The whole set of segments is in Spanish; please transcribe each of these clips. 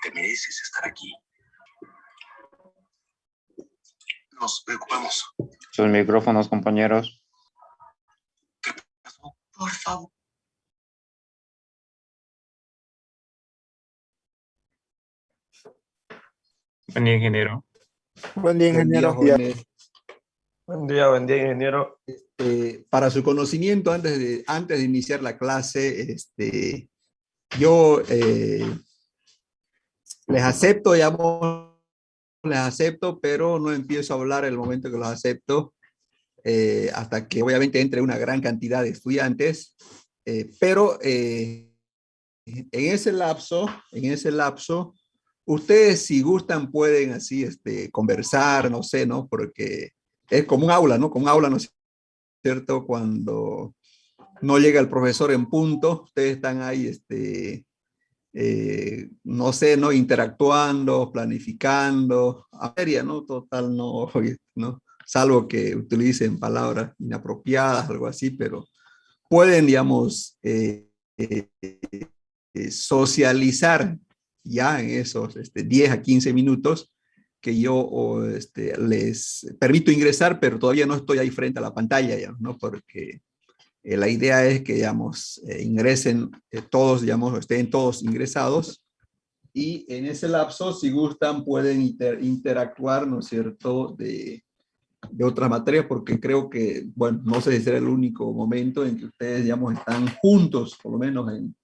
te mereces estar aquí. Nos preocupamos. Sus micrófonos, compañeros. ¿Qué pasó? Por favor. Buen día, ingeniero. Buen día, ingeniero. Buen día, jóvenes. Buen día, ingeniero. Para su conocimiento, antes de iniciar la clase, yo les acepto, les acepto, pero no empiezo a hablar en el momento que los acepto, hasta que obviamente entre una gran cantidad de estudiantes, pero en ese lapso, ustedes si gustan pueden así conversar, no sé, ¿no? Porque es como un aula, ¿no? Como un aula, ¿no es cierto? Cuando no llega el profesor en punto, ustedes están ahí, no sé, ¿no? Interactuando, planificando, a feria, ¿no? Total, no, ¿no? Salvo que utilicen palabras inapropiadas, algo así, pero pueden, digamos, socializar ya en esos 10 a 15 minutos que yo les permito ingresar, pero todavía no estoy ahí frente a la pantalla, ya, ¿no? Porque la idea es que, digamos, ingresen todos, digamos, estén todos ingresados, y en ese lapso, si gustan, pueden interactuar, ¿no es cierto?, de otras materias, porque creo que, bueno, no sé si será el único momento en que ustedes, digamos, están juntos, por lo menos en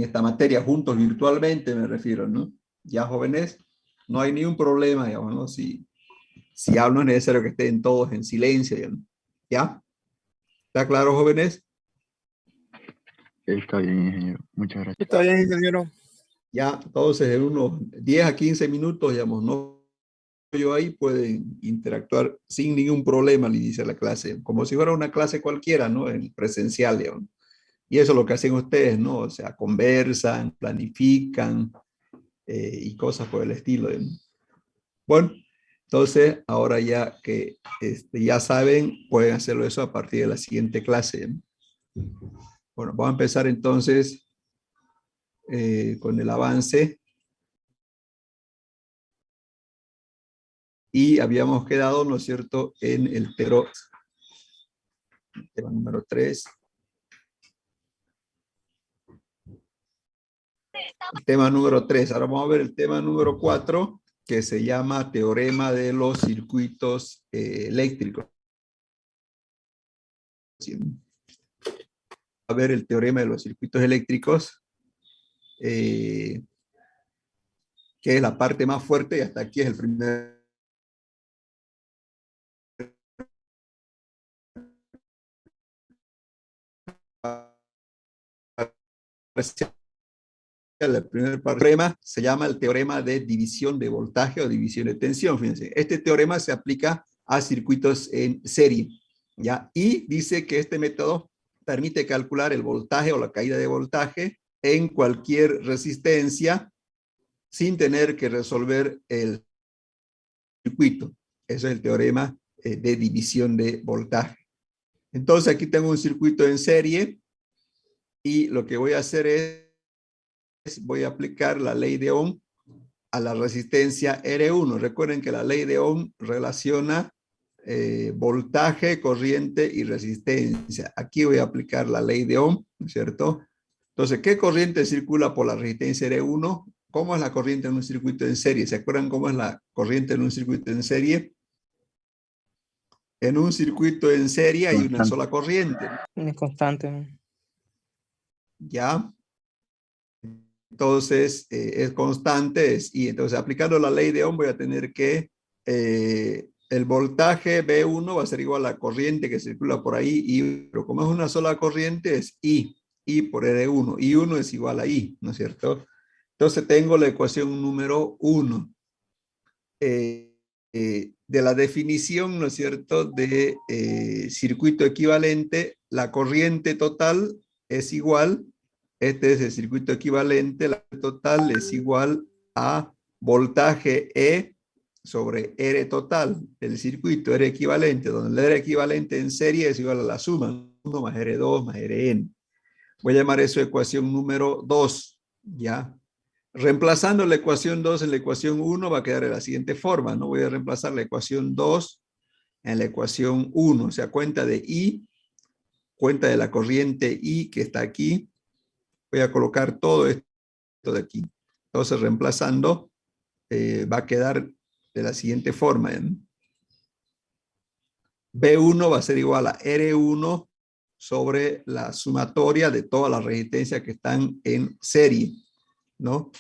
esta materia, juntos virtualmente, me refiero, ¿no? Ya, jóvenes, no hay ningún problema, digamos, ¿no? Si hablo, no es necesario que estén todos en silencio, ¿ya? ¿Está claro, jóvenes? Está bien, ingeniero. Muchas gracias. Está bien, ingeniero. Ya, entonces en unos 10 a 15 minutos, digamos, no yo ahí pueden interactuar sin ningún problema al iniciar la clase, como si fuera una clase cualquiera, ¿no? En presencial, digamos. Y eso es lo que hacen ustedes, ¿no? O sea, conversan, planifican y cosas por el estilo. Bueno, entonces ahora ya que ya saben, pueden hacerlo eso a partir de la siguiente clase. Bueno, vamos a empezar entonces con el avance. Y habíamos quedado, ¿no es cierto?, en el tema número 3. El tema número 3. Ahora vamos a ver el tema número 4, que se llama Teorema de los circuitos eléctricos. A ver el teorema de los circuitos eléctricos, que es la parte más fuerte, y hasta aquí es el primer. El primer teorema se llama el teorema de división de voltaje o división de tensión. Fíjense, este teorema se aplica a circuitos en serie, ¿ya? Y dice que este método permite calcular el voltaje o la caída de voltaje en cualquier resistencia sin tener que resolver el circuito. Eso es el teorema de división de voltaje. Entonces aquí tengo un circuito en serie y lo que voy a hacer es voy a aplicar la ley de Ohm a la resistencia R1. Recuerden que la ley de Ohm relaciona voltaje, corriente y resistencia. Aquí voy a aplicar la ley de Ohm, ¿no es cierto? Entonces, ¿qué corriente circula por la resistencia R1? ¿Cómo es la corriente en un circuito en serie? ¿Se acuerdan cómo es la corriente en un circuito en serie? En un circuito en serie hay una sola corriente. Es constante. ¿Ya? Entonces, es constante, y entonces aplicando la ley de Ohm voy a tener que el voltaje V1 va a ser igual a la corriente que circula por ahí, pero como es una sola corriente es I por R1, I1 es igual a I, ¿no es cierto? Entonces tengo la ecuación número 1 de la definición, ¿no es cierto?, de circuito equivalente. La corriente total es igual, este es el circuito equivalente, la total es igual a voltaje E sobre R total, el circuito R equivalente, donde el R equivalente en serie es igual a la suma, 1 más R2 más Rn. Voy a llamar eso ecuación número 2, ¿ya? Reemplazando la ecuación 2 en la ecuación 1 va a quedar de la siguiente forma, ¿no? Voy a reemplazar la ecuación 2 en la ecuación 1, o sea, cuenta de I, cuenta de la corriente I que está aquí. Voy a colocar todo esto de aquí. Entonces, reemplazando, va a quedar de la siguiente forma, ¿eh? B1 va a ser igual a R1 sobre la sumatoria de todas las resistencias que están en serie, ¿no?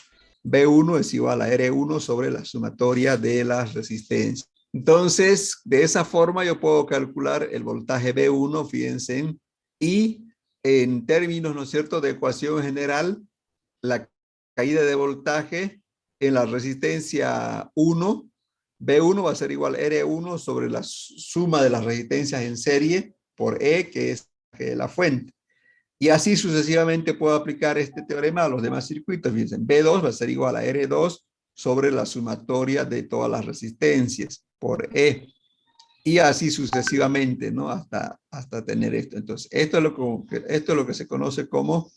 B1 es igual a R1 sobre la sumatoria de las resistencias. Entonces, de esa forma yo puedo calcular el voltaje B1, fíjense, y en términos, ¿no es cierto?, de ecuación general, la caída de voltaje en la resistencia 1, B1 va a ser igual a R1 sobre la suma de las resistencias en serie por E, que es la fuente. Y así sucesivamente puedo aplicar este teorema a los demás circuitos. Fíjense, B2 va a ser igual a R2 sobre la sumatoria de todas las resistencias por E. Y así sucesivamente, ¿no? Hasta tener esto. Entonces, esto es lo que se conoce como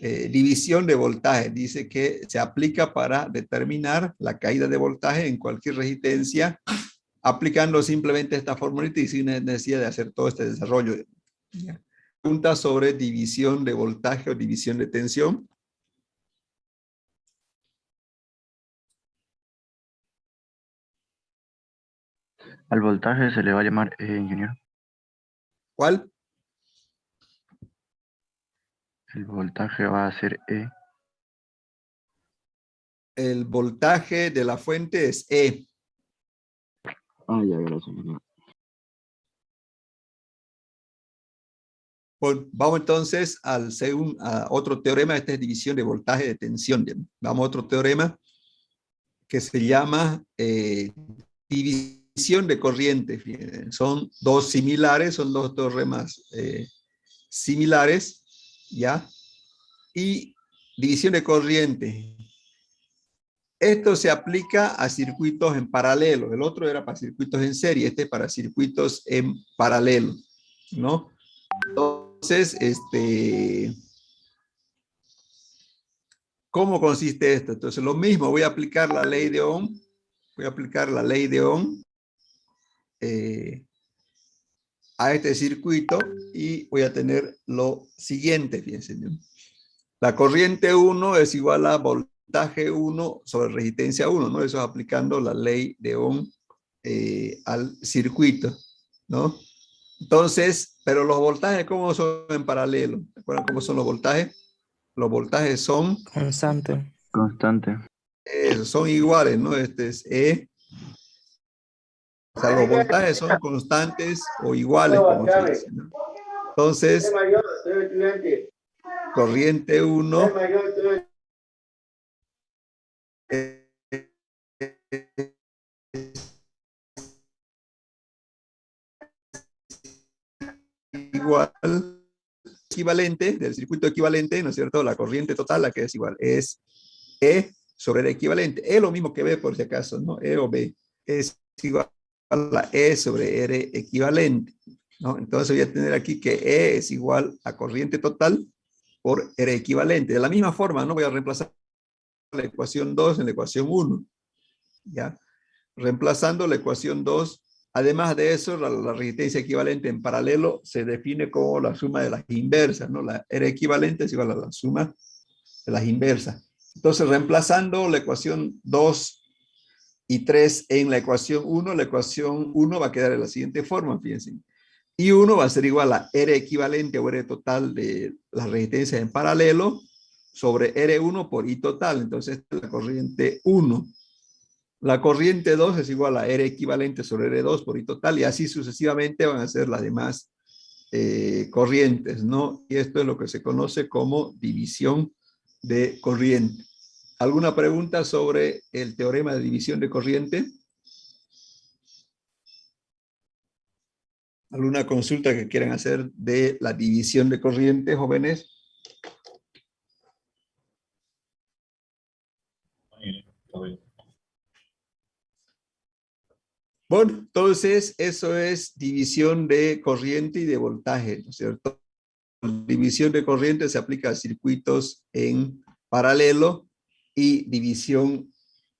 división de voltaje. Dice que se aplica para determinar la caída de voltaje en cualquier resistencia, aplicando simplemente esta formulita y sin necesidad de hacer todo este desarrollo. Pregunta sobre división de voltaje o división de tensión. Al voltaje se le va a llamar E, ingeniero. ¿Cuál? El voltaje va a ser E. El voltaje de la fuente es E. Ah, ya, gracias, ingeniero. Bueno, vamos entonces a otro teorema. Esta es división de voltaje de tensión. Bien. Vamos a otro teorema que se llama división de corriente. Fíjense, son dos similares, son dos teoremas similares, ¿ya? Y división de corriente. Esto se aplica a circuitos en paralelo. El otro era para circuitos en serie, este es para circuitos en paralelo, ¿no? Entonces, ¿cómo consiste esto? Entonces, lo mismo, voy a aplicar la ley de Ohm. Voy a aplicar la ley de Ohm a este circuito y voy a tener lo siguiente, fíjense. La corriente 1 es igual a voltaje 1 sobre resistencia 1, ¿no? Eso es aplicando la ley de Ohm al circuito, ¿no? Entonces, pero los voltajes, ¿cómo son en paralelo? ¿Recuerdan cómo son los voltajes? Los voltajes son Constante. Constante. son iguales, ¿no? Este es E. O sea, los voltajes son constantes o iguales, como se dice, ¿no? Entonces, corriente 1 igual equivalente del circuito equivalente, ¿no es cierto? La corriente total, la que es igual, es E sobre el equivalente. E lo mismo que B, por si acaso, ¿no? E o B es igual a la E sobre R equivalente, ¿no? Entonces voy a tener aquí que E es igual a corriente total por R equivalente. De la misma forma, ¿no? Voy a reemplazar la ecuación 2 en la ecuación 1, ¿ya? Reemplazando la ecuación 2. Además de eso, la resistencia equivalente en paralelo se define como la suma de las inversas, ¿no? La R equivalente es igual a la suma de las inversas. Entonces, reemplazando la ecuación 2 y 3 en la ecuación 1 va a quedar de la siguiente forma, fíjense. I1 va a ser igual a R equivalente o R total de las resistencias en paralelo sobre R1 por I total. Entonces, esta es la corriente 1. La corriente 2 es igual a R equivalente sobre R2 por I total, y así sucesivamente van a ser las demás corrientes, ¿no? Y esto es lo que se conoce como división de corriente. ¿Alguna pregunta sobre el teorema de división de corriente? ¿Alguna consulta que quieran hacer de la división de corriente, jóvenes? Bueno, entonces eso es división de corriente y de voltaje, ¿no es cierto? La división de corriente se aplica a circuitos en paralelo y división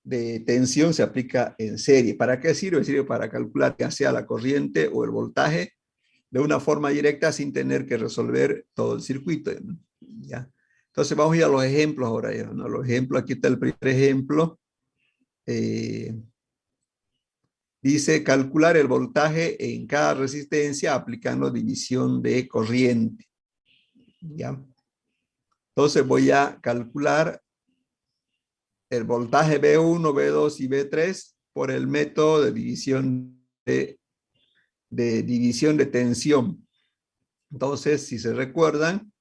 de tensión se aplica en serie. ¿Para qué sirve? Sirve para calcular ya sea la corriente o el voltaje de una forma directa sin tener que resolver todo el circuito, ¿no? ¿Ya? Entonces vamos a ir a los ejemplos ahora, ¿ya? ¿No? Los ejemplos, aquí está el primer ejemplo. Dice calcular el voltaje en cada resistencia aplicando división de corriente. ¿Ya? Entonces voy a calcular el voltaje B1, B2 y B3 por el método de división de tensión. Entonces, si se recuerdan,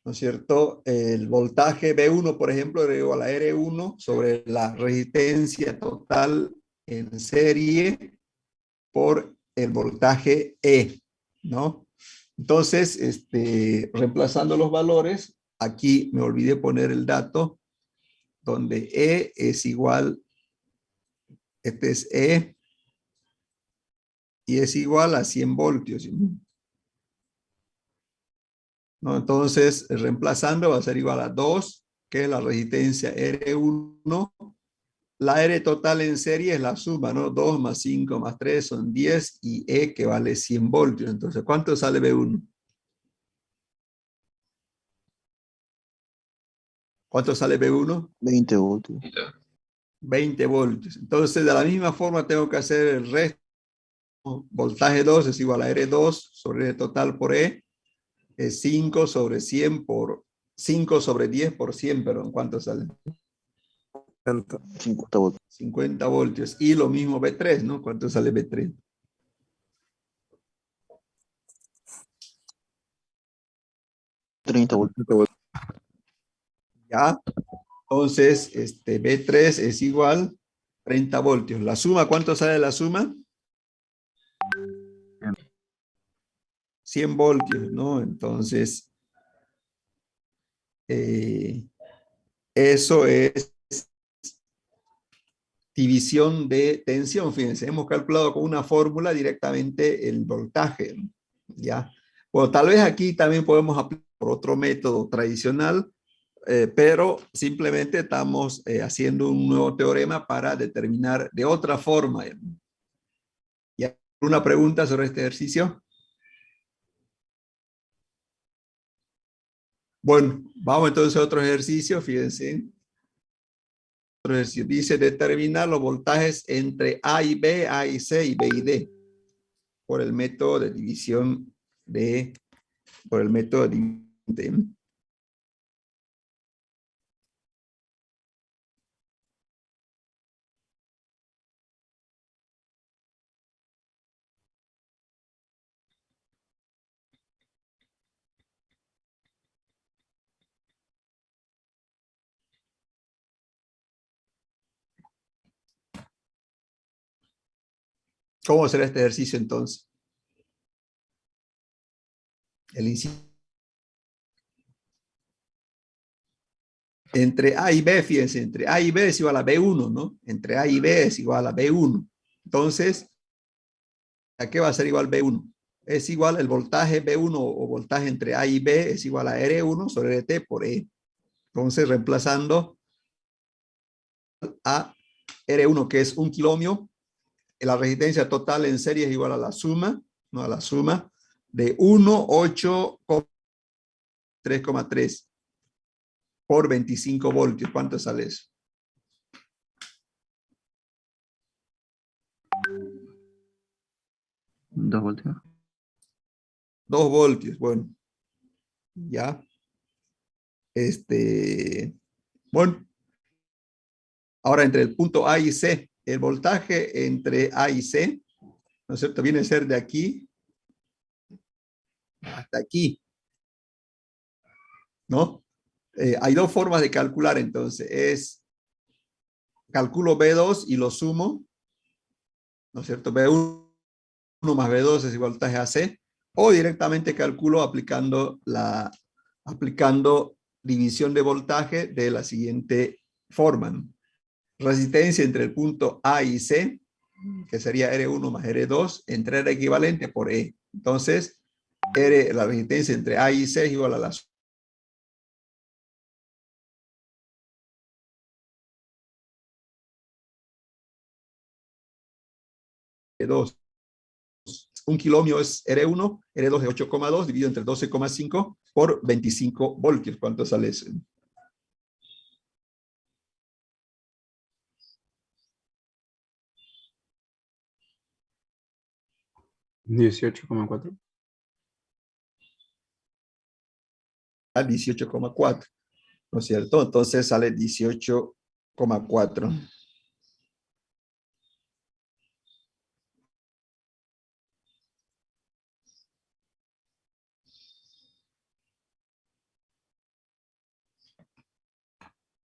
¿no es cierto? El voltaje B1, por ejemplo, era igual a R1 sobre la resistencia total en serie por el voltaje E, ¿no? Entonces, reemplazando los valores, aquí me olvidé poner el dato, donde E es igual, este es E, y es igual a 100 voltios, ¿no? Entonces, reemplazando va a ser igual a 2, que es la resistencia R1. La R total en serie es la suma, ¿no? 2 más 5 más 3 son 10 y E que vale 100 voltios. Entonces, ¿cuánto sale B1? ¿Cuánto sale B1? 20 voltios. 20 voltios. Entonces, de la misma forma tengo que hacer el resto. Voltaje 2 es igual a R2 sobre R total por E. Es 5 sobre 100 por 5 sobre 10 por 100, pero ¿cuánto sale? 50 voltios. 50 voltios. Y lo mismo B3, ¿no? ¿Cuánto sale B3? 30 voltios. Ya. Entonces, B3 es igual a 30 voltios. La suma, ¿cuánto sale la suma? 100 voltios, ¿no? Entonces, eso es división de tensión. Fíjense, hemos calculado con una fórmula directamente el voltaje, ¿no? ¿Ya? Bueno, tal vez aquí también podemos aplicar otro método tradicional, pero simplemente estamos haciendo un nuevo teorema para determinar de otra forma. ¿Ya? ¿Una pregunta sobre este ejercicio? Bueno, vamos entonces a otro ejercicio, fíjense. Otro ejercicio dice determinar los voltajes entre A y B, A y C y B y D por el método de división de, por el método de. ¿Cómo será este ejercicio entonces? El inciso. Entre A y B, fíjense, entre A y B es igual a B1, ¿no? Entre A y B es igual a B1. Entonces, ¿a qué va a ser igual B1? Es igual el voltaje B1 o voltaje entre A y B es igual a R1 sobre RT por E. Entonces, reemplazando a R1, que es 1 kiloohmio, la resistencia total en serie es igual a la suma, ¿no? A la suma de 1, 8, 3,3 por 25 voltios. ¿Cuánto sale eso? 2 voltios. 2 voltios, bueno. Ya. Bueno. Ahora, entre el punto A y C, el voltaje entre A y C, ¿no es cierto? Viene a ser de aquí hasta aquí, ¿no? Hay dos formas de calcular, entonces. Calculo B2 y lo sumo, ¿no es cierto? B1 más B2 es igual a voltaje AC, o directamente calculo aplicando división de voltaje de la siguiente forma, ¿no? Resistencia entre el punto A y C, que sería R1 más R2, entre R equivalente por E. Entonces, la resistencia entre A y C es igual a la R2. Un kiloohmio es R1, R2 es 8,2 dividido entre 12,5 por 25 voltios. ¿Cuánto sale eso? 18,4. A 18,4, ¿no es cierto? Entonces sale 18,4.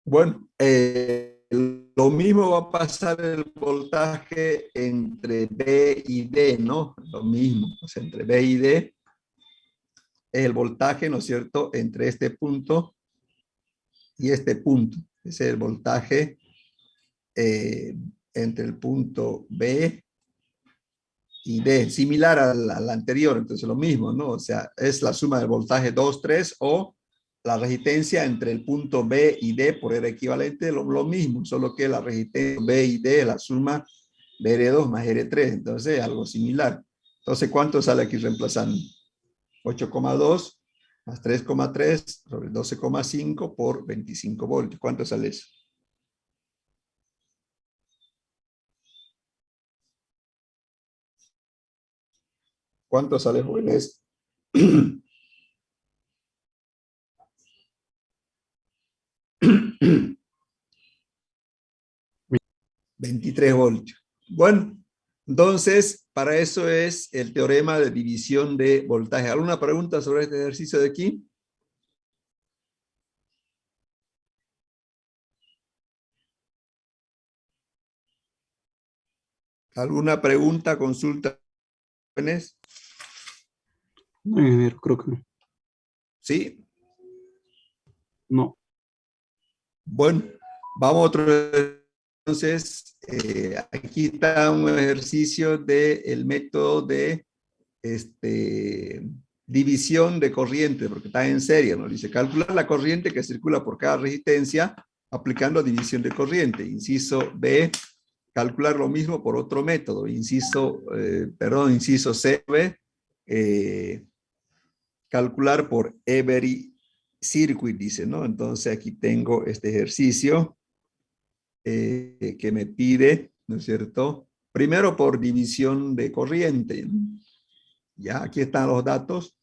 Bueno, lo mismo va a pasar el voltaje entre B y D, ¿no? Lo mismo, o sea, entre B y D, el voltaje, ¿no es cierto?, entre este punto y este punto. Ese es el voltaje entre el punto B y D, similar al anterior, entonces lo mismo, ¿no? O sea, es la suma del voltaje 2, 3 o la resistencia entre el punto B y D por R equivalente, lo mismo, solo que la resistencia B y D es la suma de R2 más R3, entonces algo similar. Entonces, ¿cuánto sale aquí reemplazando? 8,2 más 3,3 sobre 12,5 por 25 voltios. ¿Cuánto sale eso? ¿Cuánto sale, jóvenes? 23 voltios. Bueno, entonces, para eso es el teorema de división de voltaje. ¿Alguna pregunta sobre este ejercicio de aquí? ¿Alguna pregunta, consulta? No, ingeniero, creo que no. ¿Sí? No. Bueno, vamos a otro. Entonces, aquí está un ejercicio del método de división de corriente, porque está en serie, ¿no? Dice, calcular la corriente que circula por cada resistencia aplicando división de corriente. Inciso B, calcular lo mismo por otro método. Inciso C, calcular por every circuit, dice, ¿no? Entonces aquí tengo este ejercicio que me pide, ¿no es cierto? Primero por división de corriente. Ya, aquí están los datos.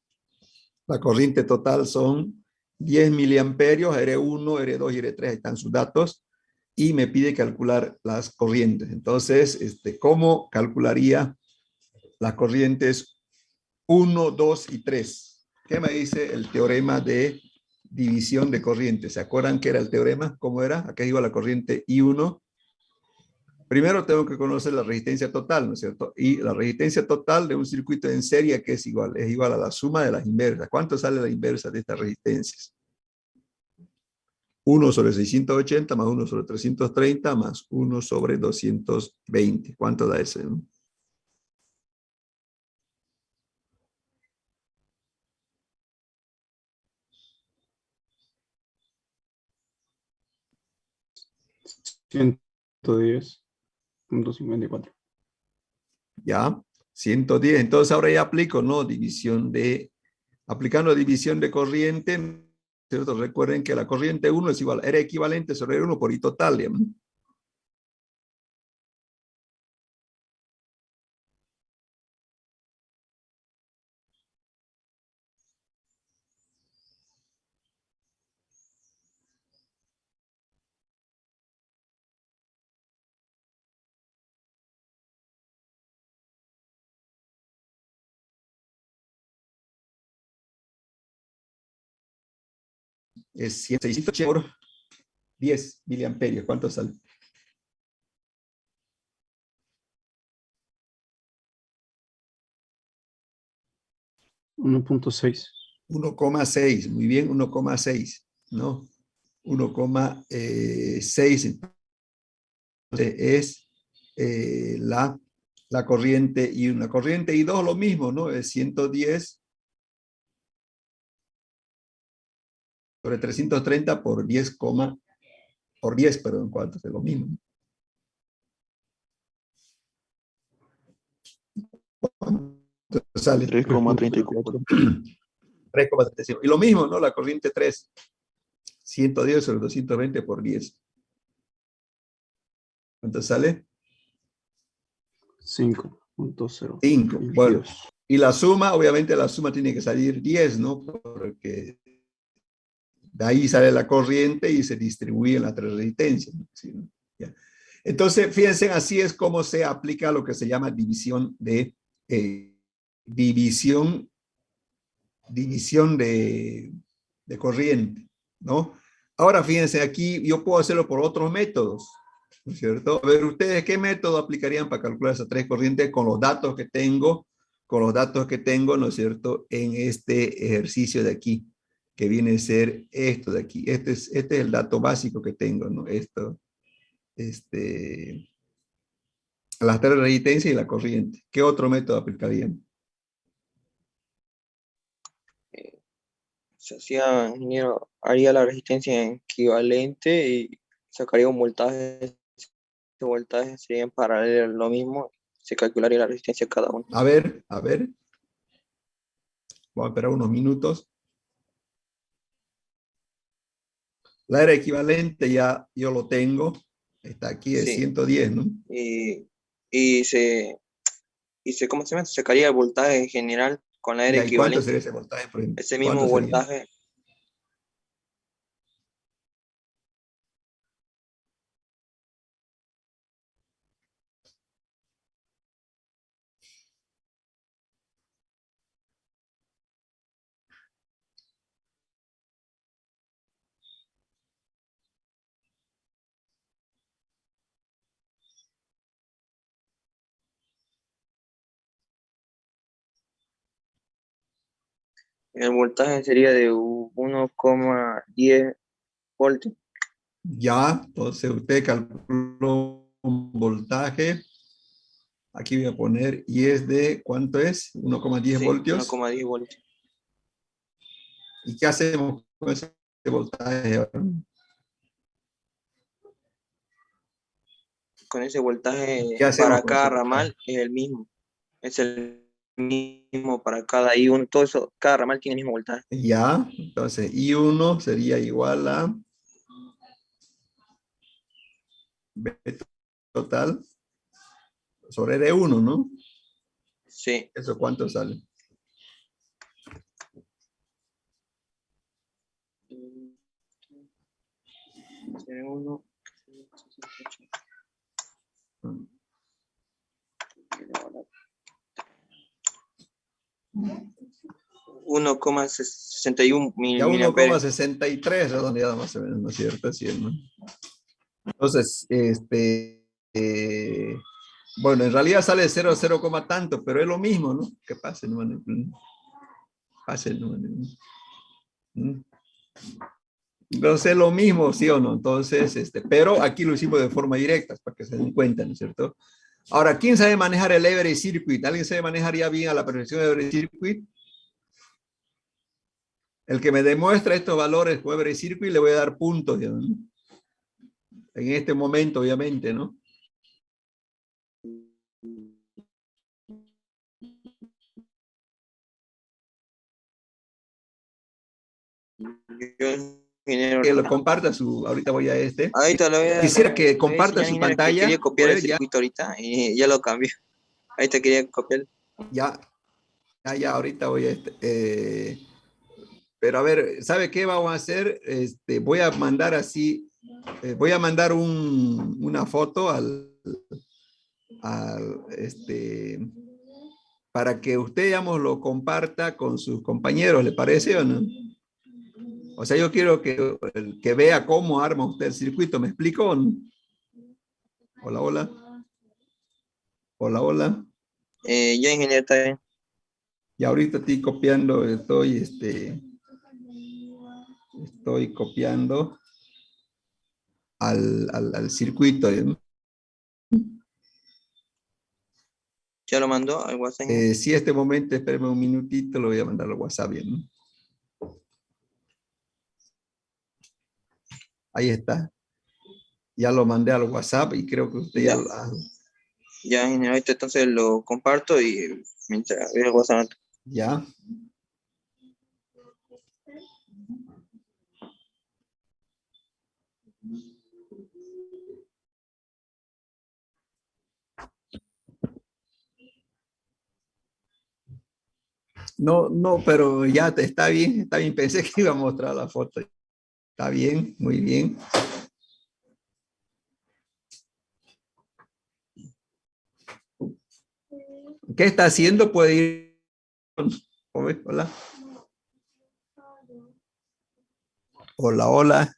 La corriente total son 10 miliamperios, R1, R2 y R3, ahí están sus datos. Y me pide calcular las corrientes. Entonces, ¿cómo calcularía las corrientes 1, 2 y 3? ¿Qué me dice el teorema de división de corriente? ¿Se acuerdan qué era el teorema? ¿Cómo era? Acá iba la corriente I1. Primero tengo que conocer la resistencia total, ¿no es cierto? Y la resistencia total de un circuito en serie, ¿qué es igual? Es igual a la suma de las inversas. ¿Cuánto sale la inversa de estas resistencias? 1 sobre 680 más 1 sobre 330 más 1 sobre 220. ¿Cuánto da ese? $110.54. Ya, 110. Entonces ahora ya aplico, ¿no? Aplicando división de corriente, ¿cierto? Recuerden que la corriente 1 es igual, R equivalente sobre R1 por I total, ¿ya? Es 680 por 10 miliamperios. ¿Cuánto sale? 1.6. 1,6, muy bien, 1,6, ¿no? 1,6 es la corriente y una corriente y 2 lo mismo, ¿no? Es 110 sobre 330 por 10, por 10, perdón, ¿cuánto es lo mismo? ¿Cuánto sale? 3,34. 3,35. Y lo mismo, ¿no? La corriente 3. 110 sobre 220 por 10. ¿Cuánto sale? 5.0. 5. Bueno, y la suma, obviamente la suma tiene que salir 10, ¿no? Porque de ahí sale la corriente y se distribuye en la resistencia. ¿Sí? ¿Ya? Entonces, fíjense, así es como se aplica lo que se llama división de corriente, ¿no? Ahora, fíjense, aquí yo puedo hacerlo por otros métodos, ¿no es cierto? A ver, ustedes, ¿qué método aplicarían para calcular esas tres corrientes con los datos que tengo, ¿no es cierto?, en este ejercicio de aquí, que viene a ser esto de aquí. Este es el dato básico que tengo, ¿no? Las tres resistencias y la corriente. ¿Qué otro método aplicarían? Se hacía, ingeniero, haría la resistencia equivalente y sacaría un voltaje. Ese voltaje sería en paralelo lo mismo. Se calcularía la resistencia de cada uno. A ver. Vamos a esperar unos minutos. La era equivalente ya yo lo tengo. Está aquí, es Sí. 110, ¿no? ¿Cómo se llama? Se sacaría el voltaje general con la era ¿Y cuánto equivalente. sería ese voltaje, por ejemplo? Ese mismo ¿Cuánto sería? voltaje. El voltaje sería de 1,10 voltios. Ya, entonces usted calculó un voltaje. Aquí voy a poner, y es de, ¿cuánto es? 1,10 Sí, voltios. 1,10 voltios. ¿Y qué hacemos con ese voltaje ahora? Con ese voltaje ¿Qué hacemos para con ese cada voltaje? ramal es el mismo. Es el mismo para cada I1. Todo eso, cada ramal tiene el mismo voltaje. Ya, entonces I1 sería igual a B total sobre D1, ¿no? Sí. ¿Eso cuánto sale? C1, 1,61 Ya miliamperios. 1,63 redondeado más o menos, ¿no es cierto? Así es, ¿no? Entonces, bueno, en realidad sale 0, tanto, pero es lo mismo, ¿no? Que pase, ¿no? Pase, ¿no? Entonces es lo mismo, ¿sí o no? Entonces, pero aquí lo hicimos de forma directa, para que se den cuenta, ¿no es cierto? Ahora, ¿quién sabe manejar el average circuit? ¿Alguien sabe manejar ya bien a la perfección el average circuit? El que me demuestra estos valores con average circuit le voy a dar puntos, ¿no? En este momento, obviamente, ¿no? Yo, ingeniero, Que lo comparta ahorita voy a ahorita lo voy a Quisiera que le voy a comparta enseñar, su ingeniero, que pantalla. quería copiar el Pues, ya, circuito ahorita y ya lo cambié. Ahorita quería copiar. ya, ahorita voy a pero a ver, ¿sabe qué vamos a hacer? Voy a mandar así, voy a mandar una foto para que usted, digamos, lo comparta con sus compañeros, ¿le parece o no? O sea, yo quiero que vea cómo arma usted el circuito, ¿me explico o no? Hola, hola. Hola, hola. Ya, ingeniero, está bien. Y ahorita estoy copiando, estoy copiando al circuito. Ya lo mandó al WhatsApp. Si este momento, espéreme un minutito, lo voy a mandar al WhatsApp bien, ¿no? Ahí está. Ya lo mandé al WhatsApp y creo que usted ya Ya. Ya, ingeniero, ahorita entonces lo comparto y mientras veo el WhatsApp. Ya. No, no, pero ya está bien, está bien. Pensé que iba a mostrar la foto. Está bien, muy bien. ¿Qué está haciendo? Puede ir. Hola. Hola, hola.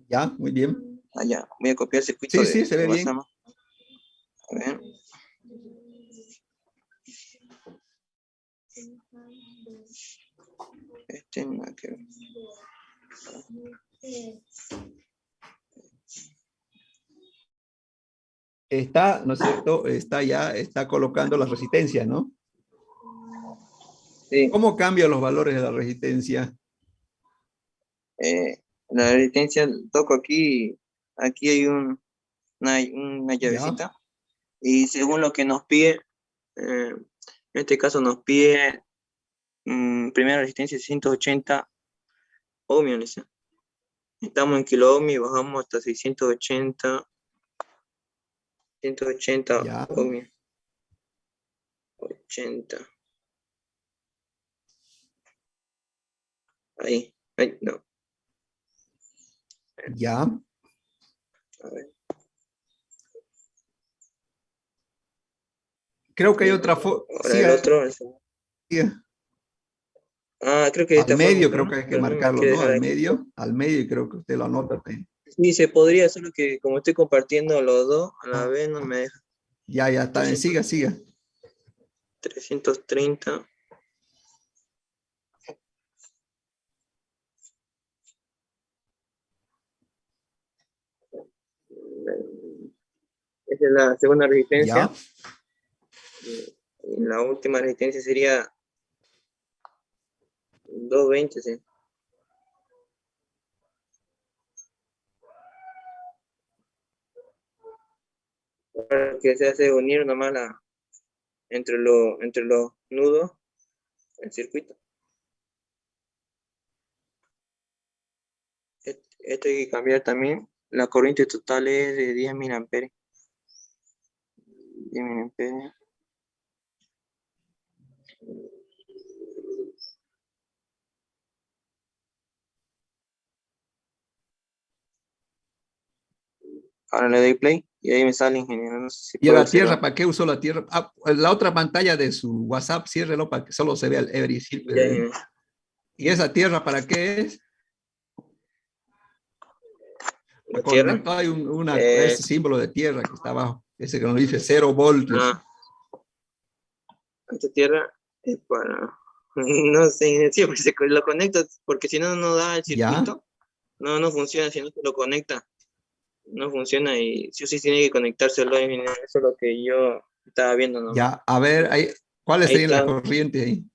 Ya, muy bien. Ah, ya, voy a copiar el circuito Sí, sí, se de ve WhatsApp. bien. A ver. Nada que ver. Está, ¿no es cierto? Está ya, está colocando la resistencia, ¿no? Sí, ¿Cómo cambian los valores de la resistencia? la resistencia, toco aquí, aquí hay una Ya, llavecita, y según lo que nos pide, en este caso nos pide primera resistencia 680 ohmios. Estamos en kilo ohm y bajamos hasta 180 ya, ohmios. 80. Ahí, no, ya. a ver. Creo que hay otra foto. Ahora el otro. Creo que de Al esta forma, medio creo que hay que pero no me marcarlo, quiere ¿no? dejar Al aquí. medio, y creo que usted lo anota. Sí, se podría, solo que como estoy compartiendo los dos, a la vez no me deja. Ya, ya está. Siga, siga. 330. Esa es la segunda resistencia. Ya, Y la última resistencia sería 220, sí. Ahora que se hace unir nomás entre los nudos, el circuito. Esto hay que cambiar también. La corriente total es de 10 miliamperes. 10 miliamperes. Ahora le doy play y ahí me sale, ingeniero. No sé si y a puedo la tierra, observar. ¿para qué usó la tierra? La otra pantalla de su WhatsApp, ciérrelo para que solo se vea el Every Circle. Ya, ingeniero. ¿Y esa tierra para qué es? La tierra. Conectado hay ese símbolo de tierra que está abajo, ese que nos dice 0 voltios. Esta tierra es para, no sé, siempre lo conecto, porque si no, no da el Ya, circuito. No funciona, si no se lo conecta. No funciona y sí o sí tiene que conectárselo. Eso es lo que yo estaba viendo nomás. ya, a ver, ¿cuáles Ahí serían las está. corrientes ahí?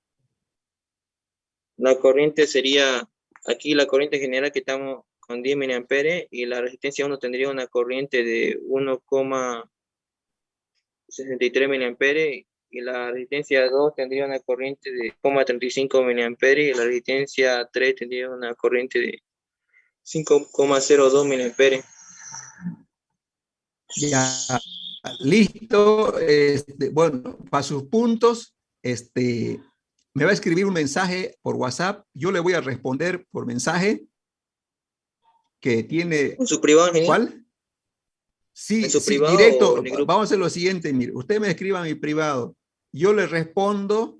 La corriente sería, aquí la corriente general que estamos con 10 miliamperes y la resistencia 1 tendría una corriente de 1,63 miliamperes y la resistencia 2 tendría una corriente de 0,35 miliamperes y la resistencia 3 tendría una corriente de 5,02 miliamperes. Ya, listo. Bueno, para sus puntos, me va a escribir un mensaje por WhatsApp. Yo le voy a responder por mensaje que tiene. ¿En su privado, ingeniero? ¿Cuál? Sí, ¿En su sí, privado o directo. en el grupo? Vamos a hacer lo siguiente, mire, usted me escriba a mi privado, yo le respondo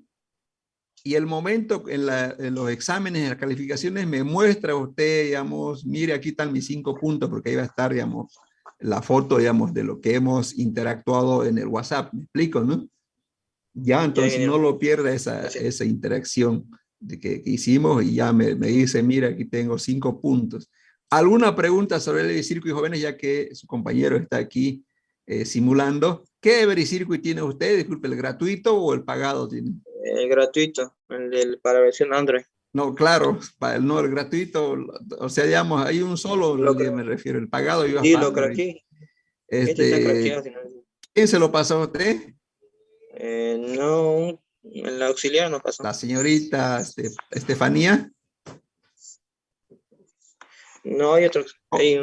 y el momento en los exámenes, en las calificaciones, me muestra usted, digamos, mire, aquí están mis 5 puntos, porque ahí va a estar, digamos, la foto, digamos, de lo que hemos interactuado en el WhatsApp. ¿Me explico, no? Ya, entonces no lo pierda esa interacción de que hicimos y ya me dice, mira, aquí tengo 5 puntos. ¿Alguna pregunta sobre el circuito y jóvenes, ya que su compañero está aquí simulando? ¿Qué Every Circuit tiene usted? Disculpe, ¿el gratuito o el pagado tiene? Gratuito, para la versión Android. No, claro, no el gratuito, o sea, digamos, hay un solo, me refiero, el pagado yo Sí, lo aparte. craqueé. Está craqueado. ¿Quién se lo pasó a usted? No, el auxiliar no pasó. La señorita Estefanía. No, hay otro. Hay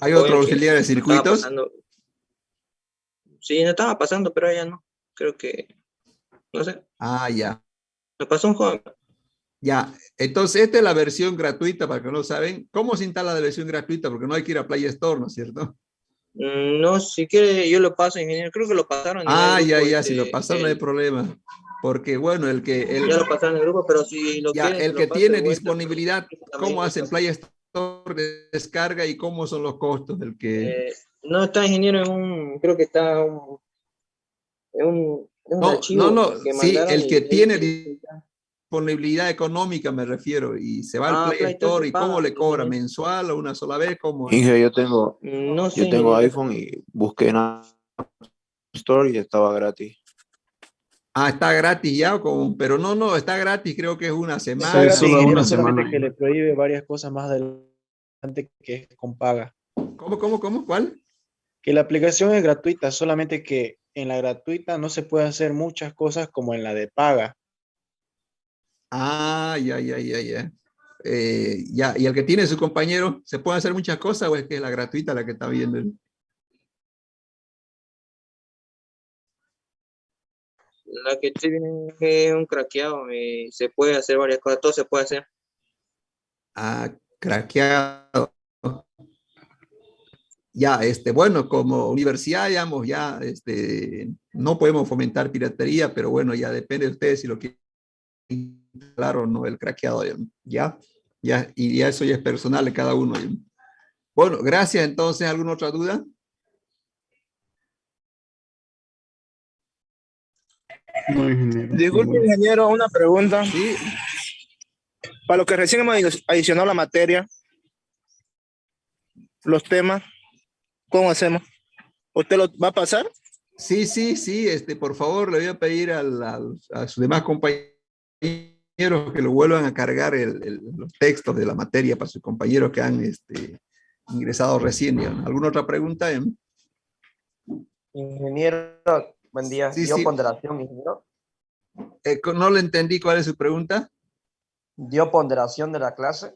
¿Hay otro joven que auxiliar de estaba circuitos? pasando. Sí, no estaba pasando, pero ella no. Creo que, no sé, Ah, ya. lo pasó un joven. Ya, entonces esta es la versión gratuita, para que no saben. ¿Cómo se instala la versión gratuita? Porque no hay que ir a Play Store, ¿no es cierto? No, si quiere, yo lo paso, ingeniero. Creo que lo pasaron en Ah, el grupo. ya, si lo pasaron no hay problema. Porque bueno, Ya lo pasaron en el grupo, pero si lo ya, quiere, el se que lo paso de tiene vuelta, disponibilidad, pero la ¿cómo mañana hacen pasó. Play Store de descarga y cómo son los costos? El que... No está, ingeniero, creo que está en un archivo No, que sí, mandaron el y que ahí tiene tiene que entrar. disponibilidad económica me refiero, y se va al Play Play Store se Store y cómo paga, le cobra, ingeniero. mensual o una sola vez, ¿cómo es? Inge, No sé, yo tengo ingeniero. iPhone y busqué en App Store y estaba gratis. Ah, está gratis ya, pero no, está gratis, creo que es una Sí, Está semana. gratis, solo ingeniero, una solamente semana. que le prohíbe varias cosas más adelante que es con paga. ¿Cómo? ¿Cuál? Que la aplicación es gratuita, solamente que en la gratuita no se puede hacer muchas cosas como en la de paga. Ah, ya. Ya, y el que tiene su compañero, ¿se puede hacer muchas cosas o es que es la gratuita la que está viendo? La que estoy viendo es un craqueado, se puede hacer varias cosas, todo se puede hacer. Ah, craqueado. Ya, bueno, como universidad, digamos, ya, no podemos fomentar piratería, pero bueno, ya depende de ustedes si lo quieren instalar o no, el craqueado, y ya eso ya es personal de cada uno. Bueno, gracias. Entonces, ¿alguna otra duda? No, ingeniero. Disculpe, Ninguno. ingeniero, una pregunta. Sí, Para los que recién hemos adicionado la materia, los temas, ¿cómo hacemos? ¿Usted lo va a pasar? sí, por favor, le voy a pedir a sus demás compañeros que lo vuelvan a cargar los textos de la materia para sus compañeros que han ingresado recién. Digamos. ¿Alguna otra pregunta? Ingeniero, buen día. Sí, ¿Dio sí. ponderación, ingeniero? No le entendí cuál es su pregunta. ¿Dio ponderación de la clase,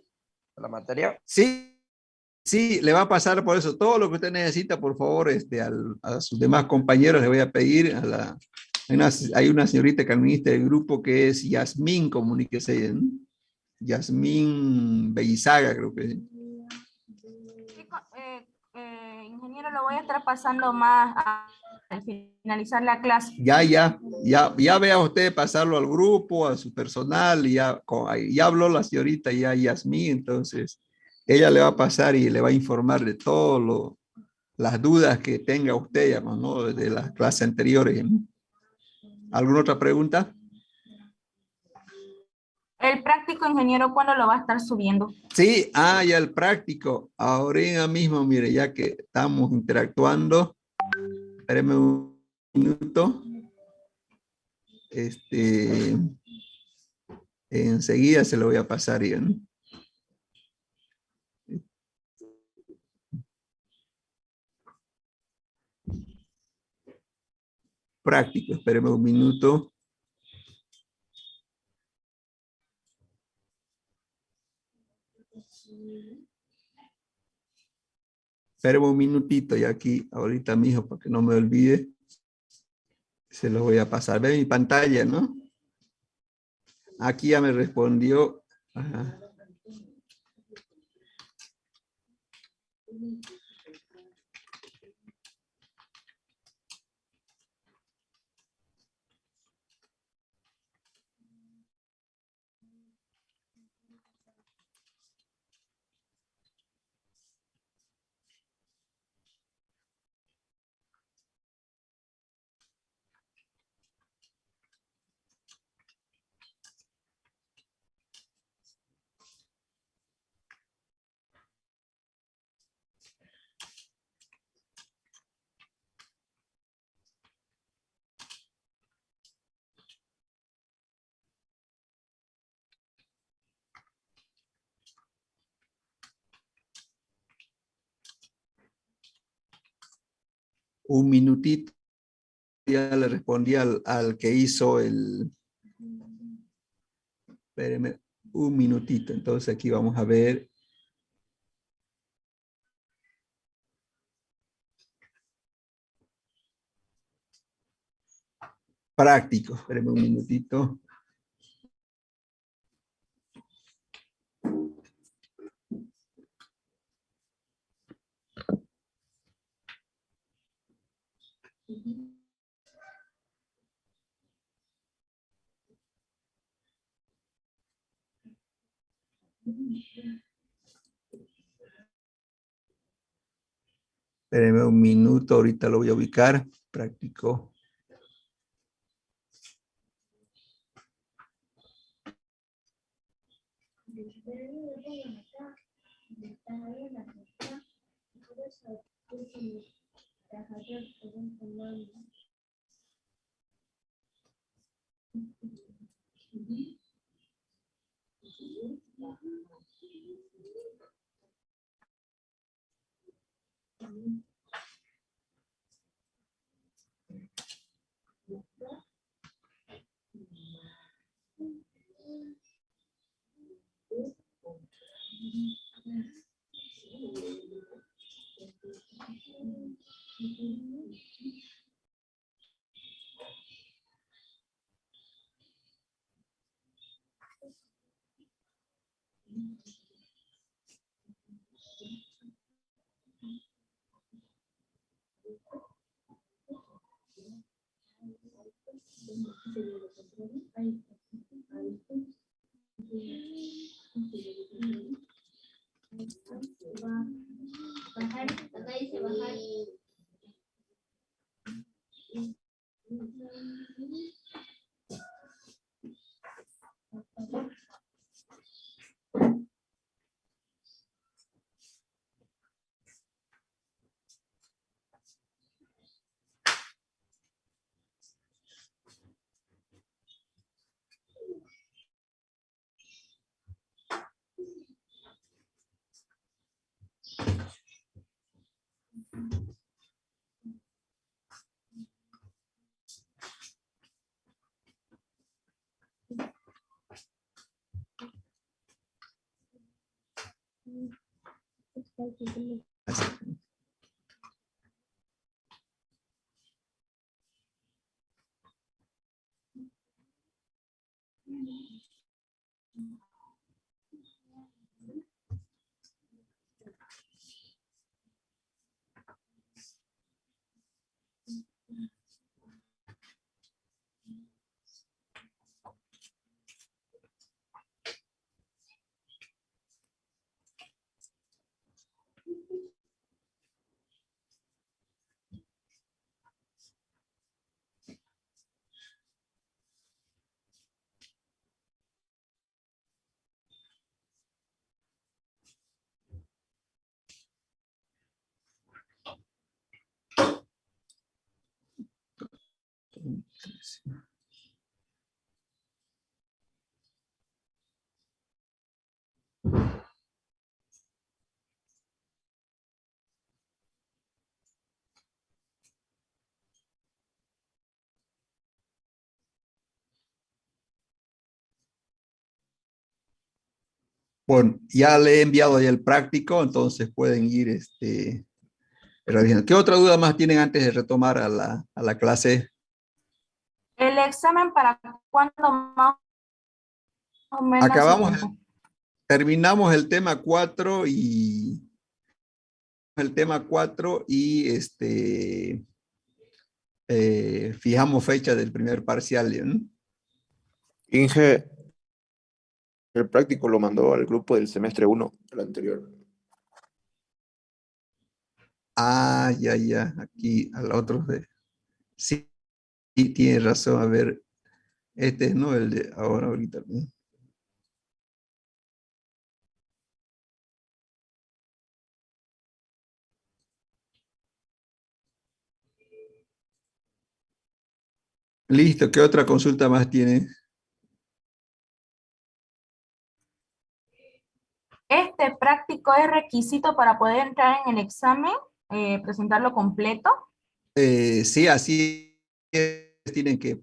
de la materia? Sí, le va a pasar por eso. Todo lo que usted necesita, por favor, a sus demás compañeros le voy a pedir. Hay una señorita que administra el grupo que es Yasmín, comuníquese. ¿No? Yasmín Bellizaga, creo que es. Sí, ingeniero, lo voy a estar pasando más al finalizar la clase. Ya vea usted pasarlo al grupo, a su personal, ya habló la señorita ya Yasmín, entonces ella le va a pasar y le va a informar de todas las dudas que tenga usted, digamos, ¿no? De las clases anteriores. ¿No? ¿Alguna otra pregunta? El práctico, ingeniero, ¿cuándo lo va a estar subiendo? Sí, ya el práctico. Ahora mismo, mire, ya que estamos interactuando, espéreme un minuto. Enseguida se lo voy a pasar. ¿No? Práctico, espéreme un minuto. Espéreme un minutito y aquí, ahorita mismo, para que no me olvide, se lo voy a pasar. Ve mi pantalla, ¿no? Aquí ya me respondió. Ajá. un minutito. Ya le respondí al que hizo el... Espérenme un minutito. Entonces aquí vamos a ver. Práctico. Espérenme un minutito. Espérenme un minuto, ahorita lo voy a ubicar. Práctico. Bueno, ya le he enviado ya el práctico, entonces pueden ir revisando. ¿Qué otra duda más tienen antes de retomar a la clase? ¿El examen para cuándo más o menos? Terminamos el tema 4 y fijamos fecha del primer parcial, ¿no? Inge, el práctico lo mandó al grupo del semestre 1, el anterior. Ah, ya, aquí al otro. Sí, tiene razón. A ver, este no el de ahorita, ¿no? Listo, ¿qué otra consulta más tiene? ¿Este práctico es requisito para poder entrar en el examen, presentarlo completo? Sí, así es, tienen que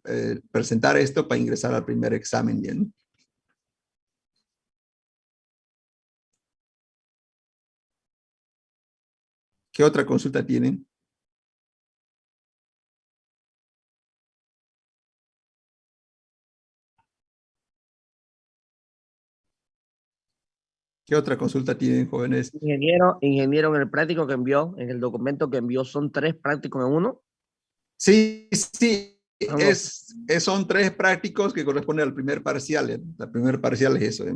presentar esto para ingresar al primer examen, ¿bien? ¿Qué otra consulta tienen? ¿Qué otra consulta tienen, jóvenes? Ingeniero, en el práctico que envió, en el documento que envió, ¿son 3 prácticos en uno? Sí, sí, Ah, no. son 3 prácticos que corresponden al primer parcial. ¿Eh? La primer parcial es eso. ¿Eh?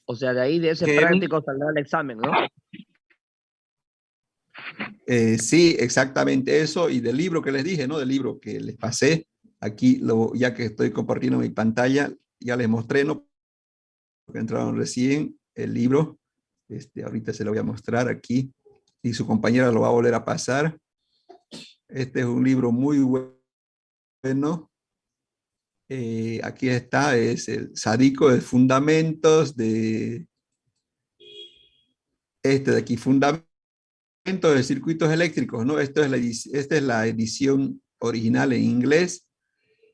O sea, de ahí, de ese ¿Qué? práctico saldrá el examen, ¿no? Sí, exactamente eso. Y del libro que les dije, ¿no? Del libro que les pasé, aquí, ya que estoy compartiendo mi pantalla, ya les mostré, ¿no? Porque entraron recién el libro. Ahorita se lo voy a mostrar aquí. Y su compañera lo va a volver a pasar. Este es un libro muy bueno. Aquí está, es el Sadico de Fundamentos de de aquí, Fundamentos de Circuitos Eléctricos, ¿no? Esta es la edición original en inglés,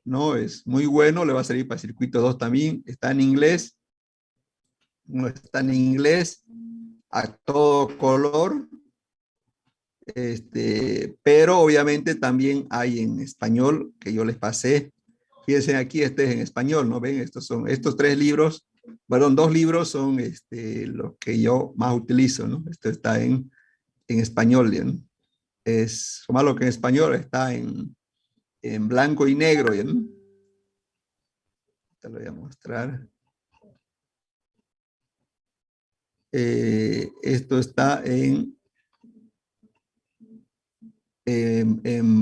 ¿no? Es muy bueno, le va a servir para Circuito 2 también, está en inglés, no está en inglés a todo color, pero obviamente también hay en español que yo les pasé. Fíjense aquí, este es en español, ¿no ven? Estos 3 libros, perdón, 2 libros son los que yo más utilizo, ¿no? Esto está en español, ¿no? Es malo que en español está en blanco y negro, ¿no? Te lo voy a mostrar. Esto está en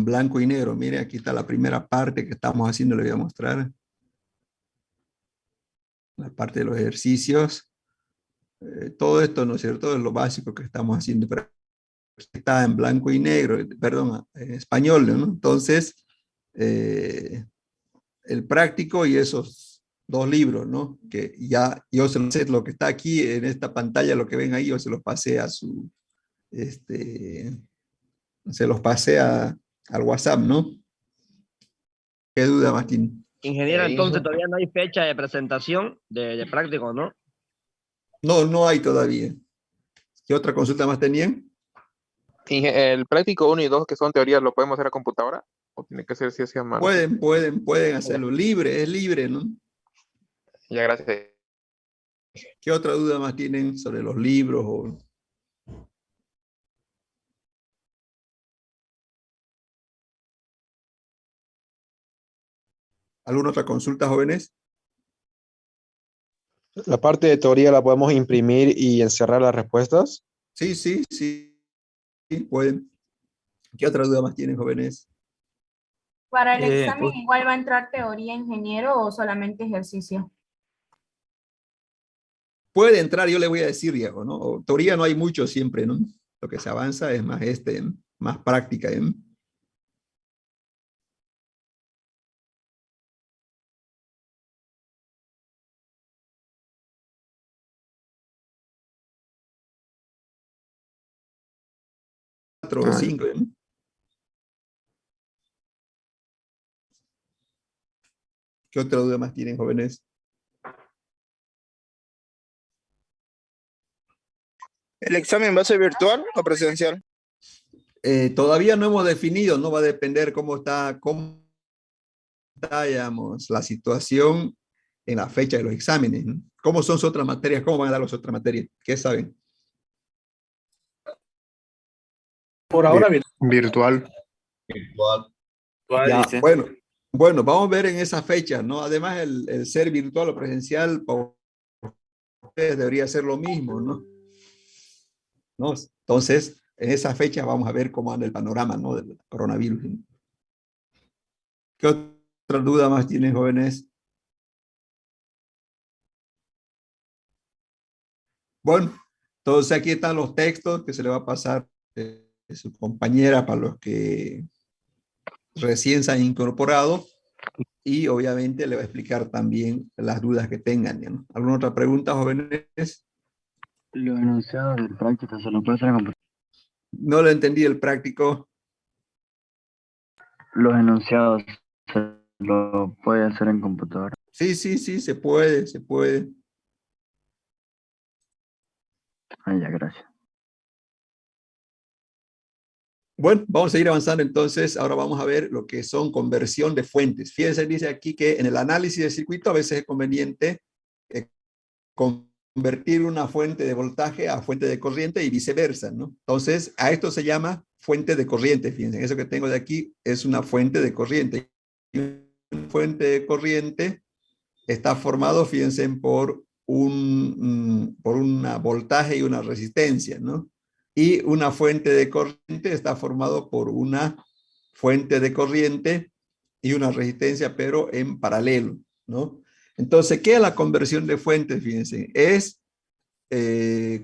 blanco y negro. Mire, aquí está la primera parte que estamos haciendo, le voy a mostrar. La parte de los ejercicios. Todo esto, ¿no es cierto? Es lo básico que estamos haciendo, pero está en blanco y negro, perdón, en español, ¿no? Entonces, el práctico y esos 2 libros, ¿no? Que ya yo se los sé, lo que está aquí en esta pantalla, lo que ven ahí, yo se los pasé a se los pasé al WhatsApp, ¿no? ¿Qué duda, Martín? Ingeniero, entonces todavía no hay fecha de presentación de práctico, ¿no? No, no hay todavía. ¿Qué otra consulta más tenían? El práctico 1 y 2, que son teorías, ¿lo podemos hacer a computadora? ¿O tiene que ser si a mano? Pueden hacerlo libre, es libre, ¿no? Ya, gracias. ¿Qué otra duda más tienen sobre los libros? ¿Alguna otra consulta, jóvenes? La parte de teoría la podemos imprimir y encerrar las respuestas. Sí, pueden. ¿Qué otra duda más tienen, jóvenes? Para el examen Pues, igual va a entrar teoría, ingeniero, o solamente ejercicio. Puede entrar, yo le voy a decir, Diego, ¿no? Teoría no hay mucho siempre, ¿no? Lo que se avanza es más ¿no? Más práctica, ¿no? Cuatro o 5, ¿no? ¿Qué otra duda más tienen, jóvenes? ¿El examen va a ser virtual o presencial? Todavía no hemos definido, no va a depender cómo está, digamos, la situación en la fecha de los exámenes, ¿no? ¿Cómo son sus otras materias? ¿Cómo van a dar las otras materias? ¿Qué saben? Por ahora, Virtual. Ya, bueno, vamos a ver en esa fecha, ¿no? Además, el ser virtual o presencial, para ustedes debería ser lo mismo, ¿no? ¿No? Entonces, en esa fecha vamos a ver cómo anda el panorama, ¿no? Del coronavirus, ¿no? ¿Qué otra duda más tienen, jóvenes? Bueno, entonces aquí están los textos que se le va a pasar de su compañera para los que recién se han incorporado y obviamente le va a explicar también las dudas que tengan, ¿no? ¿Alguna otra pregunta, jóvenes? Lo enunciado del práctico se lo puede hacer en computadora. No lo entendí el práctico. Los enunciados se lo puede hacer en computadora. Sí, sí, sí, se puede, se puede. Ah, ya, gracias. Bueno, vamos a ir avanzando entonces. Ahora vamos a ver lo que son conversión de fuentes. Fíjense, dice aquí que en el análisis de circuito a veces es conveniente convertir una fuente de voltaje a fuente de corriente y viceversa, ¿no? Entonces, a esto se llama fuente de corriente. Fíjense, eso que tengo de aquí es una fuente de corriente. Una fuente de corriente está formado, fíjense, por una voltaje y una resistencia, ¿no? Y una fuente de corriente está formado por una fuente de corriente y una resistencia, pero en paralelo, ¿no? Entonces, ¿qué es la conversión de fuentes? Fíjense, es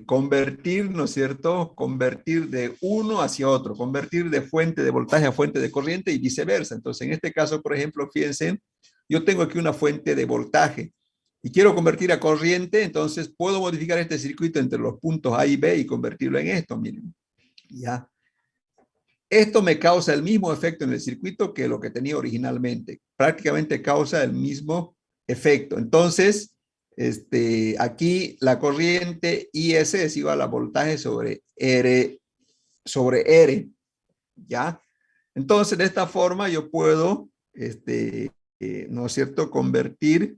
convertir, ¿no es cierto? Convertir de uno hacia otro, convertir de fuente de voltaje a fuente de corriente y viceversa. Entonces, en este caso, por ejemplo, fíjense, yo tengo aquí una fuente de voltaje y quiero convertir a corriente, entonces puedo modificar este circuito entre los puntos A y B y convertirlo en esto, miren. Ya. Esto me causa el mismo efecto en el circuito que lo que tenía originalmente. Prácticamente causa el mismo efecto. Entonces, aquí la corriente IS es igual a voltaje sobre R, ¿ya? Entonces, de esta forma yo puedo, ¿no es cierto?, convertir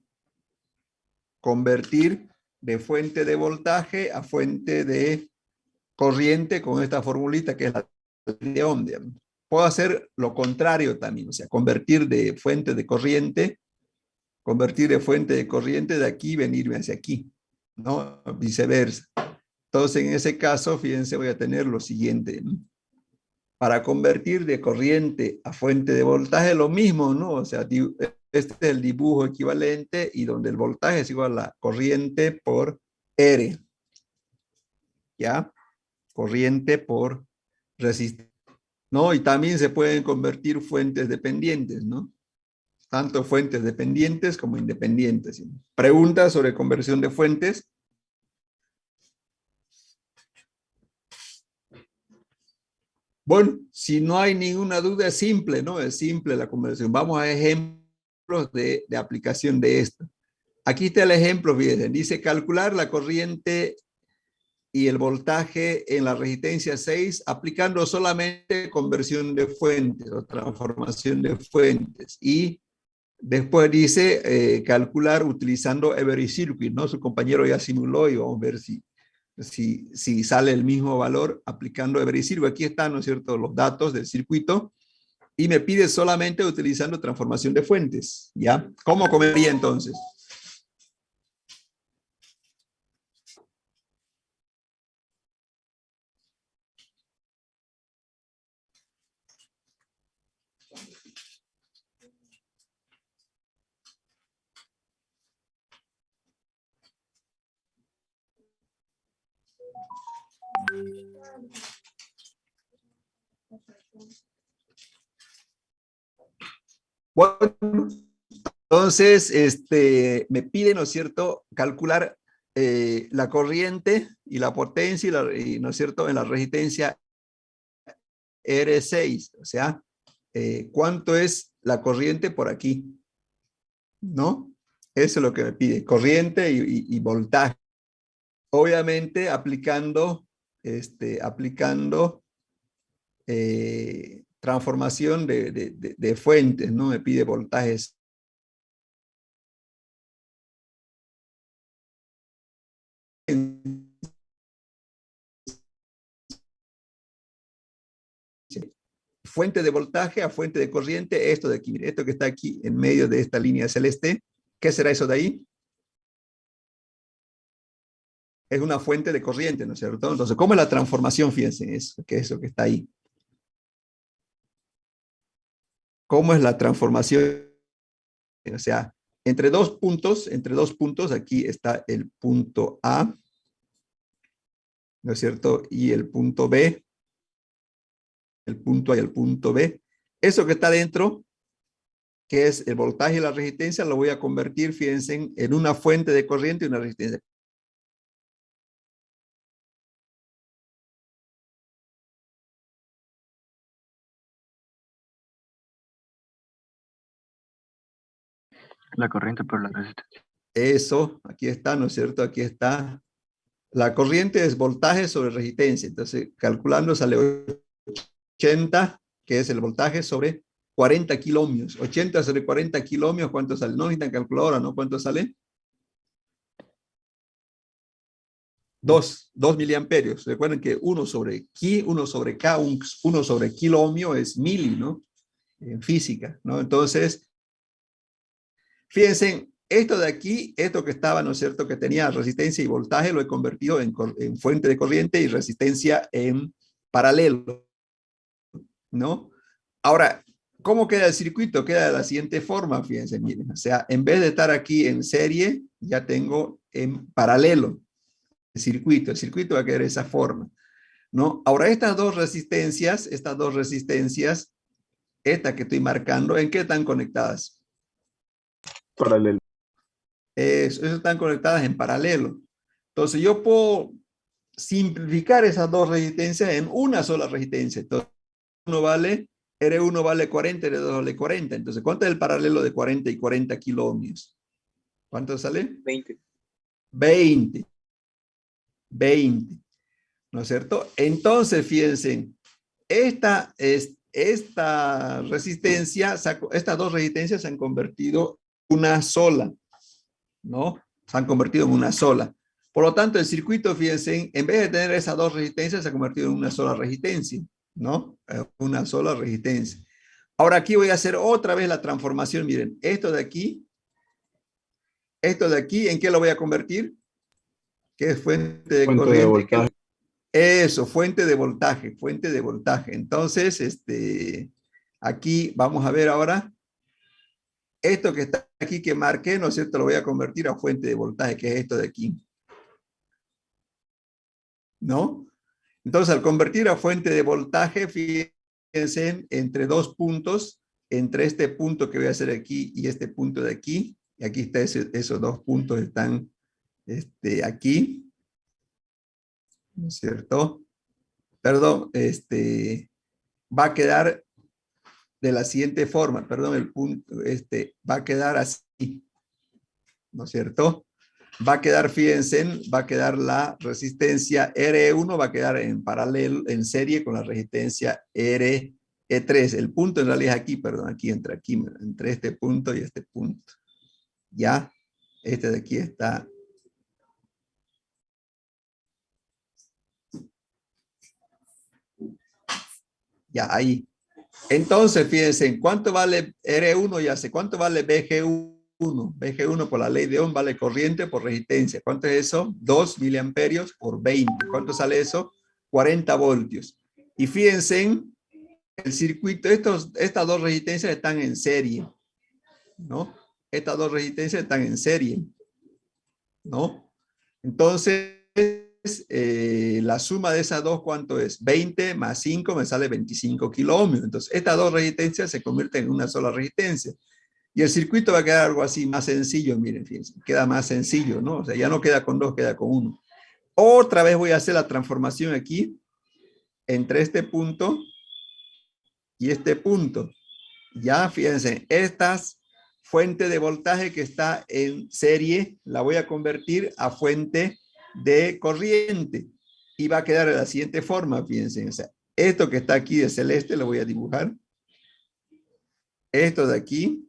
de fuente de voltaje a fuente de corriente con esta formulita que es la de Ohm. Puedo hacer lo contrario también, o sea, convertir de fuente de corriente de aquí y venirme hacia aquí, ¿no? Viceversa. Entonces, en ese caso, fíjense, voy a tener lo siguiente, ¿no? Para convertir de corriente a fuente de voltaje, lo mismo, ¿no? O sea, este es el dibujo equivalente y donde el voltaje es igual a la corriente por R, ¿ya? Corriente por resistencia, ¿no? Y también se pueden convertir fuentes dependientes, ¿no? Tanto fuentes dependientes como independientes. Preguntas sobre conversión de fuentes. Bueno, si no hay ninguna duda, es simple, ¿no? Es simple la conversión. Vamos a ejemplos de aplicación de esto. Aquí está el ejemplo, fíjense. Dice calcular la corriente y el voltaje en la resistencia 6 aplicando solamente conversión de fuentes o transformación de fuentes. Y después dice calcular utilizando every circuit, ¿no? Su compañero ya simuló y vamos a ver si sale el mismo valor aplicando every circuit. Aquí están, ¿no es cierto?, los datos del circuito y me pide solamente utilizando transformación de fuentes, ¿ya? ¿Cómo comería entonces? Bueno, entonces, me pide, ¿no es cierto?, calcular la corriente y la potencia, ¿no es cierto?, en la resistencia R6, o sea, ¿cuánto es la corriente por aquí? ¿No? Eso es lo que me pide, corriente y voltaje. Obviamente, aplicando transformación de fuentes, ¿no? Me pide voltajes. Fuente de voltaje a fuente de corriente, esto de aquí, mire, esto que está aquí en medio de esta línea celeste, ¿qué será eso de ahí? Es una fuente de corriente, ¿no es cierto? Entonces, ¿cómo es la transformación? Fíjense, eso que está ahí. ¿Cómo es la transformación? O sea, entre dos puntos, aquí está el punto A, ¿no es cierto? Y el punto B, el punto A y el punto B. Eso que está dentro, que es el voltaje y la resistencia, lo voy a convertir, fíjense, en una fuente de corriente y una resistencia. La corriente por la resistencia. Eso, aquí está, ¿no es cierto? Aquí está. La corriente es voltaje sobre resistencia. Entonces, calculando sale 80, que es el voltaje, sobre 40 kiloohmios. 80 sobre 40 kiloohmios, ¿cuánto sale? No necesitan calculadora, ¿no? ¿Cuánto sale? 2 miliamperios. Recuerden que 1 sobre K, 1 sobre kiloohmio es mili, ¿no? En física, ¿no? Entonces, fíjense, esto de aquí, esto que estaba, ¿no es cierto?, que tenía resistencia y voltaje, lo he convertido en fuente de corriente y resistencia en paralelo, ¿no? Ahora, ¿cómo queda el circuito? Queda de la siguiente forma, fíjense, miren. O sea, en vez de estar aquí en serie, ya tengo en paralelo el circuito. El circuito va a quedar de esa forma, ¿no? Ahora, estas dos resistencias, esta que estoy marcando, ¿en qué están conectadas? Paralelo. Eso están conectadas en paralelo. Entonces yo puedo simplificar esas dos resistencias en una sola resistencia. Entonces R1 vale 40, R2 vale 40. Entonces, ¿cuánto es el paralelo de 40 y 40 kiloohmios? ¿Cuánto sale? 20. 20. ¿No es cierto? Entonces, fíjense, esta resistencia, estas dos resistencias se han convertido en una sola, ¿no? Se han convertido en una sola. Por lo tanto, el circuito, fíjense, en vez de tener esas dos resistencias, se ha convertido en una sola resistencia, ¿no? Una sola resistencia. Ahora aquí voy a hacer otra vez la transformación. Miren, esto de aquí, ¿en qué lo voy a convertir? ¿Qué es fuente de corriente? De voltaje. Eso, fuente de voltaje. Entonces, aquí vamos a ver ahora. Esto que está aquí que marqué, ¿no es cierto? Lo voy a convertir a fuente de voltaje, que es esto de aquí. ¿No? Entonces, al convertir a fuente de voltaje, fíjense, entre dos puntos, entre este punto que voy a hacer aquí y este punto de aquí, y aquí está esos dos puntos están aquí, ¿no es cierto? Perdón, va a quedar de la siguiente forma, perdón, el punto, va a quedar así, ¿no es cierto? Va a quedar, fíjense, va a quedar la resistencia R1, va a quedar en paralelo, en serie con la resistencia RE3. El punto en realidad es aquí, perdón, aquí, entre este punto y este punto. ¿Ya? Este de aquí está. Ya, ahí. Entonces, fíjense, ¿cuánto vale R1? Ya sé, ¿cuánto vale BG1? BG1 por la ley de Ohm vale corriente por resistencia. ¿Cuánto es eso? 2 miliamperios por 20. ¿Cuánto sale eso? 40 voltios. Y fíjense, el circuito, estas dos resistencias están en serie, ¿no? Estas dos resistencias están en serie, ¿no? Entonces, la suma de esas dos, ¿cuánto es? 20 más 5 me sale 25 kiloohmios. Entonces, estas dos resistencias se convierten en una sola resistencia. Y el circuito va a quedar algo así más sencillo, miren, fíjense, queda más sencillo, ¿no? O sea, ya no queda con dos, queda con uno. Otra vez voy a hacer la transformación aquí, entre este punto y este punto. Ya, fíjense, estas fuente de voltaje que está en serie, la voy a convertir a fuente de corriente. Y va a quedar de la siguiente forma, fíjense. O sea, esto que está aquí de celeste lo voy a dibujar. Esto de aquí,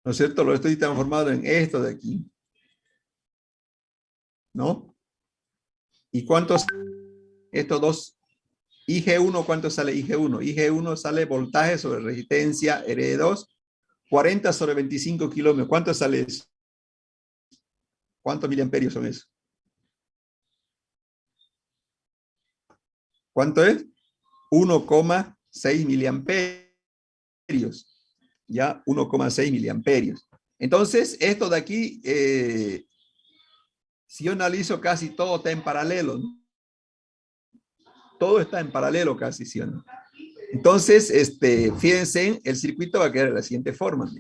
¿no es cierto? Lo estoy transformando en esto de aquí. ¿No? ¿Y cuántos? Estos dos. IG1, ¿cuánto sale IG1? IG1 sale voltaje sobre resistencia R2, 40 sobre 25 kilómetros. ¿Cuánto sale eso? ¿Cuántos miliamperios son eso? ¿Cuánto es? 1,6 miliamperios. Ya, 1,6 miliamperios. Entonces, esto de aquí, si yo analizo, casi todo está en paralelo, ¿no? Todo está en paralelo casi, ¿sí o no? Entonces, fíjense, el circuito va a quedar de la siguiente forma,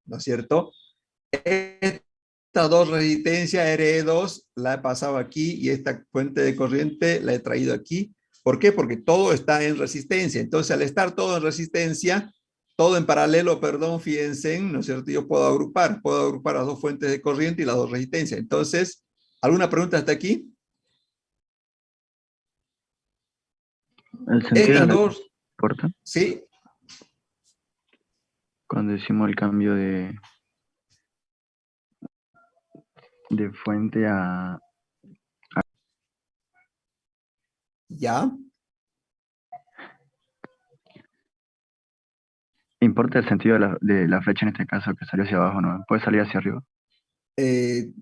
¿no es cierto? Estas dos resistencias R2 la he pasado aquí y esta fuente de corriente la he traído aquí. ¿Por qué? Porque todo está en resistencia. Entonces, al estar todo en resistencia, todo en paralelo, perdón, fíjense, ¿no es cierto? Yo puedo agrupar las dos fuentes de corriente y las dos resistencias. Entonces, ¿alguna pregunta hasta aquí? El sentido Estas de dos, importa sí, cuando decimos el cambio de fuente a... ya. ¿Importa el sentido de la flecha en este caso que salió hacia abajo, no? ¿Puede salir hacia arriba?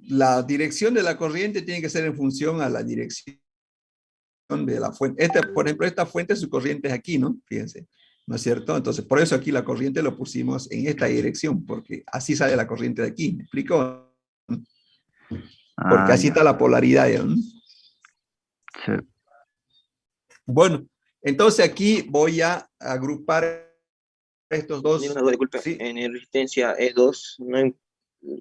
La dirección de la corriente tiene que ser en función a la dirección de la fuente. Por ejemplo, esta fuente, su corriente es aquí, ¿no? Fíjense, ¿no es cierto? Entonces, por eso aquí la corriente lo pusimos en esta dirección, porque así sale la corriente de aquí. ¿Me explico? Porque así está la polaridad, ¿no? Sí. Bueno, entonces aquí voy a agrupar estos dos. Una duda, disculpe, Sí. en el resistencia E2,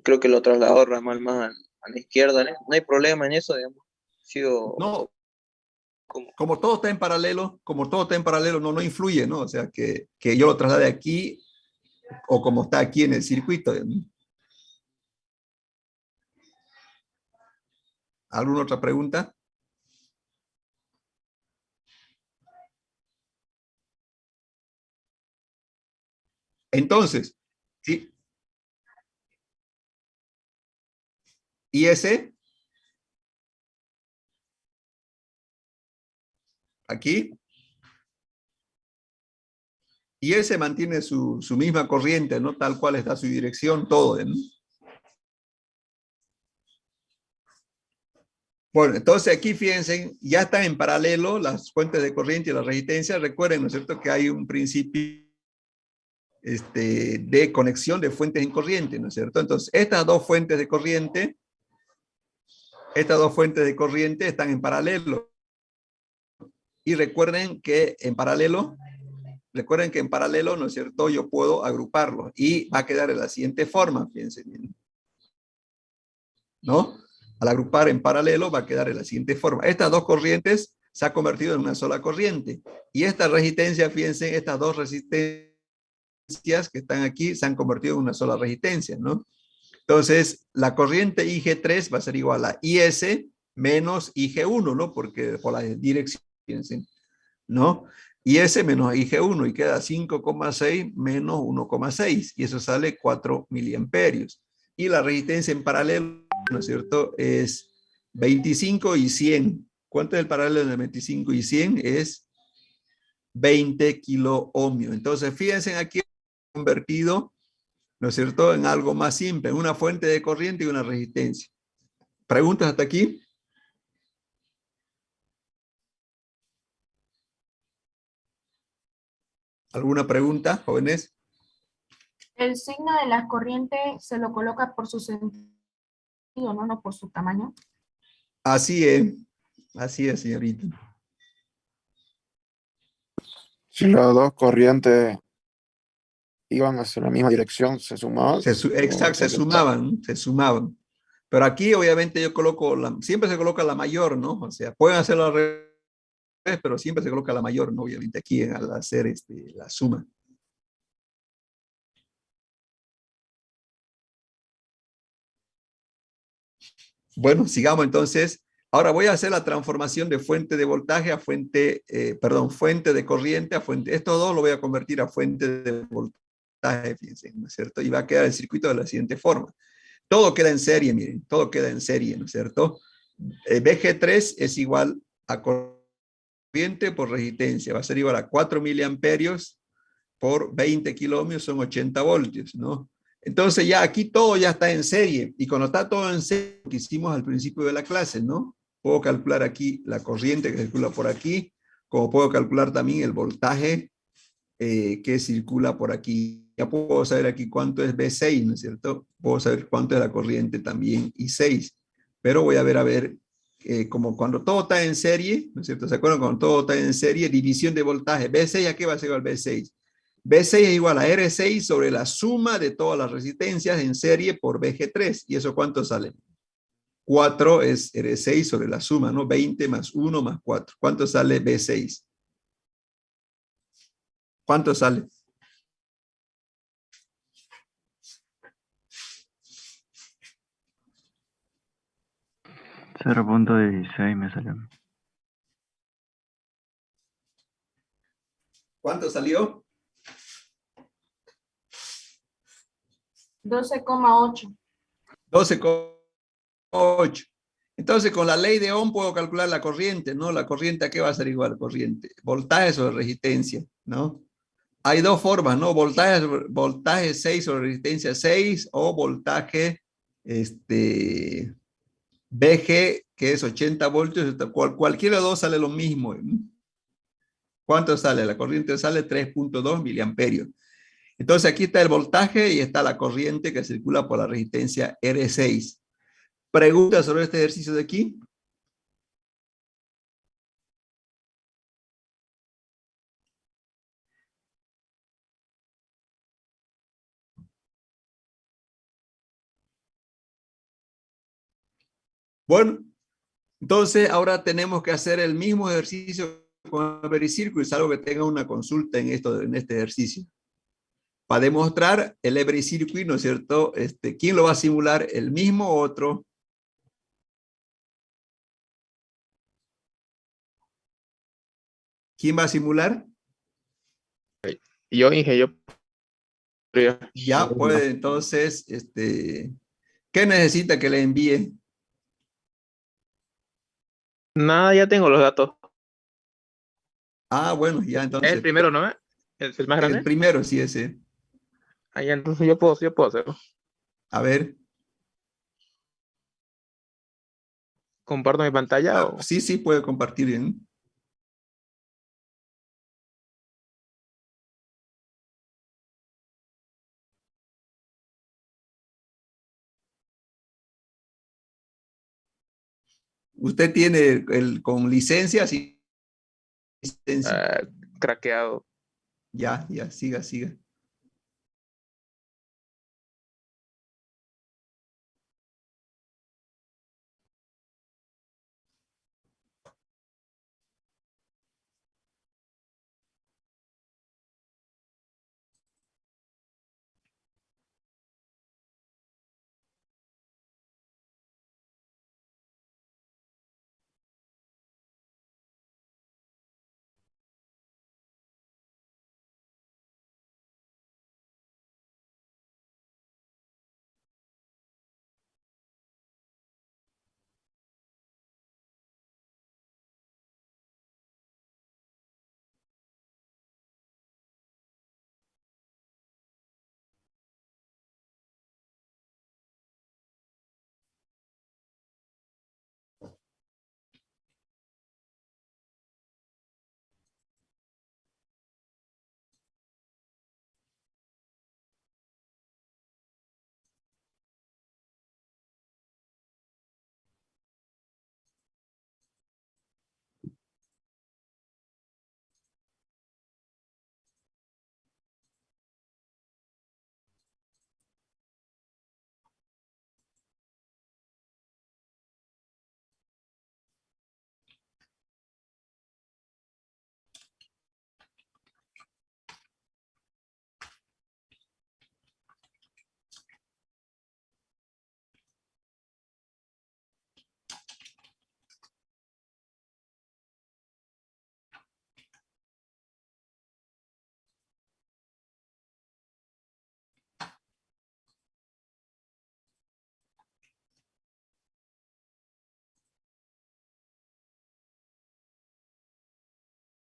creo que lo trasladó ramal más a la izquierda, ¿no? No hay problema en eso, digamos. No, como todo está en paralelo, no influye, ¿no? O sea, que yo lo traslade aquí o como está aquí en el circuito. ¿No? ¿Alguna otra pregunta? Entonces, ¿sí? ¿Y ese? Aquí. Y ese mantiene su misma corriente, ¿no? Tal cual está su dirección, todo, ¿no? Bueno, entonces aquí fíjense, ya están en paralelo las fuentes de corriente y la resistencia. Recuerden, ¿no es cierto?, que hay un principio de conexión de fuentes en corriente, ¿no es cierto? Entonces, estas dos fuentes de corriente están en paralelo. Y recuerden que en paralelo, ¿no es cierto?, yo puedo agruparlos y va a quedar de la siguiente forma, fíjense bien. ¿No? Al agrupar en paralelo va a quedar de la siguiente forma. Estas dos corrientes se han convertido en una sola corriente. Y esta resistencia, fíjense, estas dos resistencias que están aquí se han convertido en una sola resistencia, ¿no? Entonces, la corriente IG3 va a ser igual a IS menos IG1, ¿no? Porque por la dirección, fíjense, ¿no? IS menos IG1 y queda 5,6 menos 1,6 y eso sale 4 miliamperios. Y la resistencia en paralelo, ¿no es cierto?, es 25 y 100. ¿Cuánto es el paralelo de 25 y 100? Es 20 kilo ohmios. Entonces, fíjense aquí convertido, ¿no es cierto?, en algo más simple, en una fuente de corriente y una resistencia. ¿Preguntas hasta aquí? ¿Alguna pregunta, jóvenes? El signo de la corriente se lo coloca por su sentido, no por su tamaño. Así es, señorita. Si las dos corrientes iban hacia la misma dirección, ¿se sumaban? Exacto, se sumaban. Pero aquí obviamente yo coloco, siempre se coloca la mayor, ¿no? O sea, pueden hacerlo al revés, pero siempre se coloca la mayor, ¿no? Obviamente aquí al hacer la suma. Bueno, sigamos entonces. Ahora voy a hacer la transformación de fuente de voltaje a fuente, fuente de corriente a fuente. Estos dos lo voy a convertir a fuente de voltaje, fíjense, ¿no es cierto? Y va a quedar el circuito de la siguiente forma. Todo queda en serie, miren, todo queda en serie, ¿no es cierto? BG3 es igual a corriente por resistencia, va a ser igual a 4 miliamperios por 20 kiloohmios, son 80 voltios, ¿no? Entonces ya aquí todo ya está en serie, y cuando está todo en serie, lo que hicimos al principio de la clase, ¿no? Puedo calcular aquí la corriente que circula por aquí, como puedo calcular también el voltaje que circula por aquí. Ya puedo saber aquí cuánto es B6, ¿no es cierto? Puedo saber cuánto es la corriente también I6, pero voy a ver, como cuando todo está en serie, ¿no es cierto? ¿Se acuerdan? Cuando todo está en serie, división de voltaje. B6, ¿a qué va a ser igual B6? B6 es igual a R6 sobre la suma de todas las resistencias en serie por BG3. ¿Y eso cuánto sale? 4 es R6 sobre la suma, ¿no? 20 más 1 más 4. ¿Cuánto sale B6? ¿Cuánto sale? $0.16 me salió. ¿Cuánto salió? 12,8. 12,8. Entonces, con la ley de Ohm puedo calcular la corriente, ¿no? La corriente, ¿a qué va a ser igual? Corriente. Voltaje sobre resistencia, ¿no? Hay dos formas, ¿no? Voltaje 6 sobre resistencia 6 o voltaje BG, que es 80 voltios. Cualquiera de los dos sale lo mismo. ¿Cuánto sale? La corriente sale 3.2 miliamperios. Entonces, aquí está el voltaje y está la corriente que circula por la resistencia R6. ¿Preguntas sobre este ejercicio de aquí? Bueno, entonces ahora tenemos que hacer el mismo ejercicio con el evericircuit, salvo que tenga una consulta en este ejercicio. Para demostrar el evericircuit, ¿no es cierto? ¿Quién lo va a simular? ¿El mismo o otro? ¿Quién va a simular? Yo, Inge, yo podría. Ya puede, entonces, ¿qué necesita que le envíe? Nada, ya tengo los datos. Ah, bueno, ya Es entonces. el primero, ¿no? ¿El más grande? El primero, sí, ese. Ah, ya, entonces yo puedo hacerlo. A ver. ¿Comparto mi pantalla o...? Sí, sí, puede compartir bien. ¿Usted tiene con licencia? Sí. Licencia. Craqueado. Ya, siga, siga.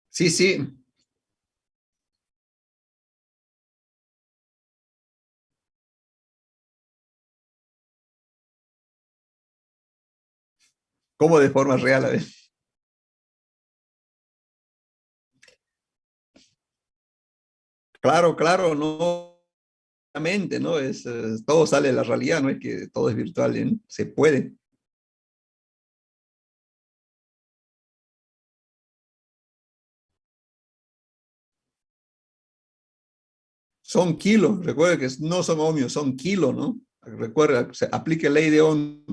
Sí, sí. ¿Cómo de forma real? A ver. Claro, claro, no. Obviamente, ¿no? Todo sale de la realidad, no es que todo es virtual, ¿eh? Se puede. Son kilos, recuerde que no son ohmios, son kilos, ¿no? Recuerda, se aplique ley de Ohm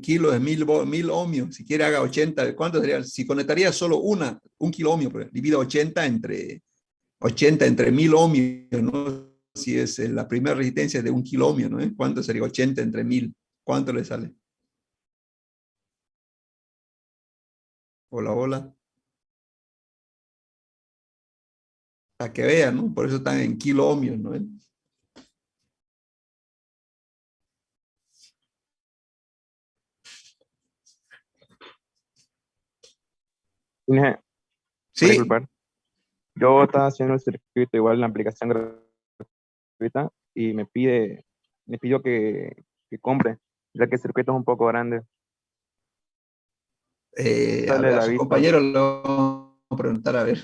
kilos de 1000 ohmios. Si quiere haga 80, ¿cuánto sería? Si conectaría solo un kilo ohmio, pues, divida 80 entre 1000 ohmios, ¿no? Si es la primera resistencia de un kilo ohmio, ¿no? ¿Cuánto sería 80 entre 1000? ¿Cuánto le sale? Hola, hola. Para que vean, ¿no? Por eso están en kilo ohmios, ¿no? Inge, Sí. disculpar. Yo estaba haciendo el circuito igual en la aplicación gratuita y me pidió que compre, ya que el circuito es un poco grande. A Sale ver, a la su vista. compañero le vamos a preguntar, a ver.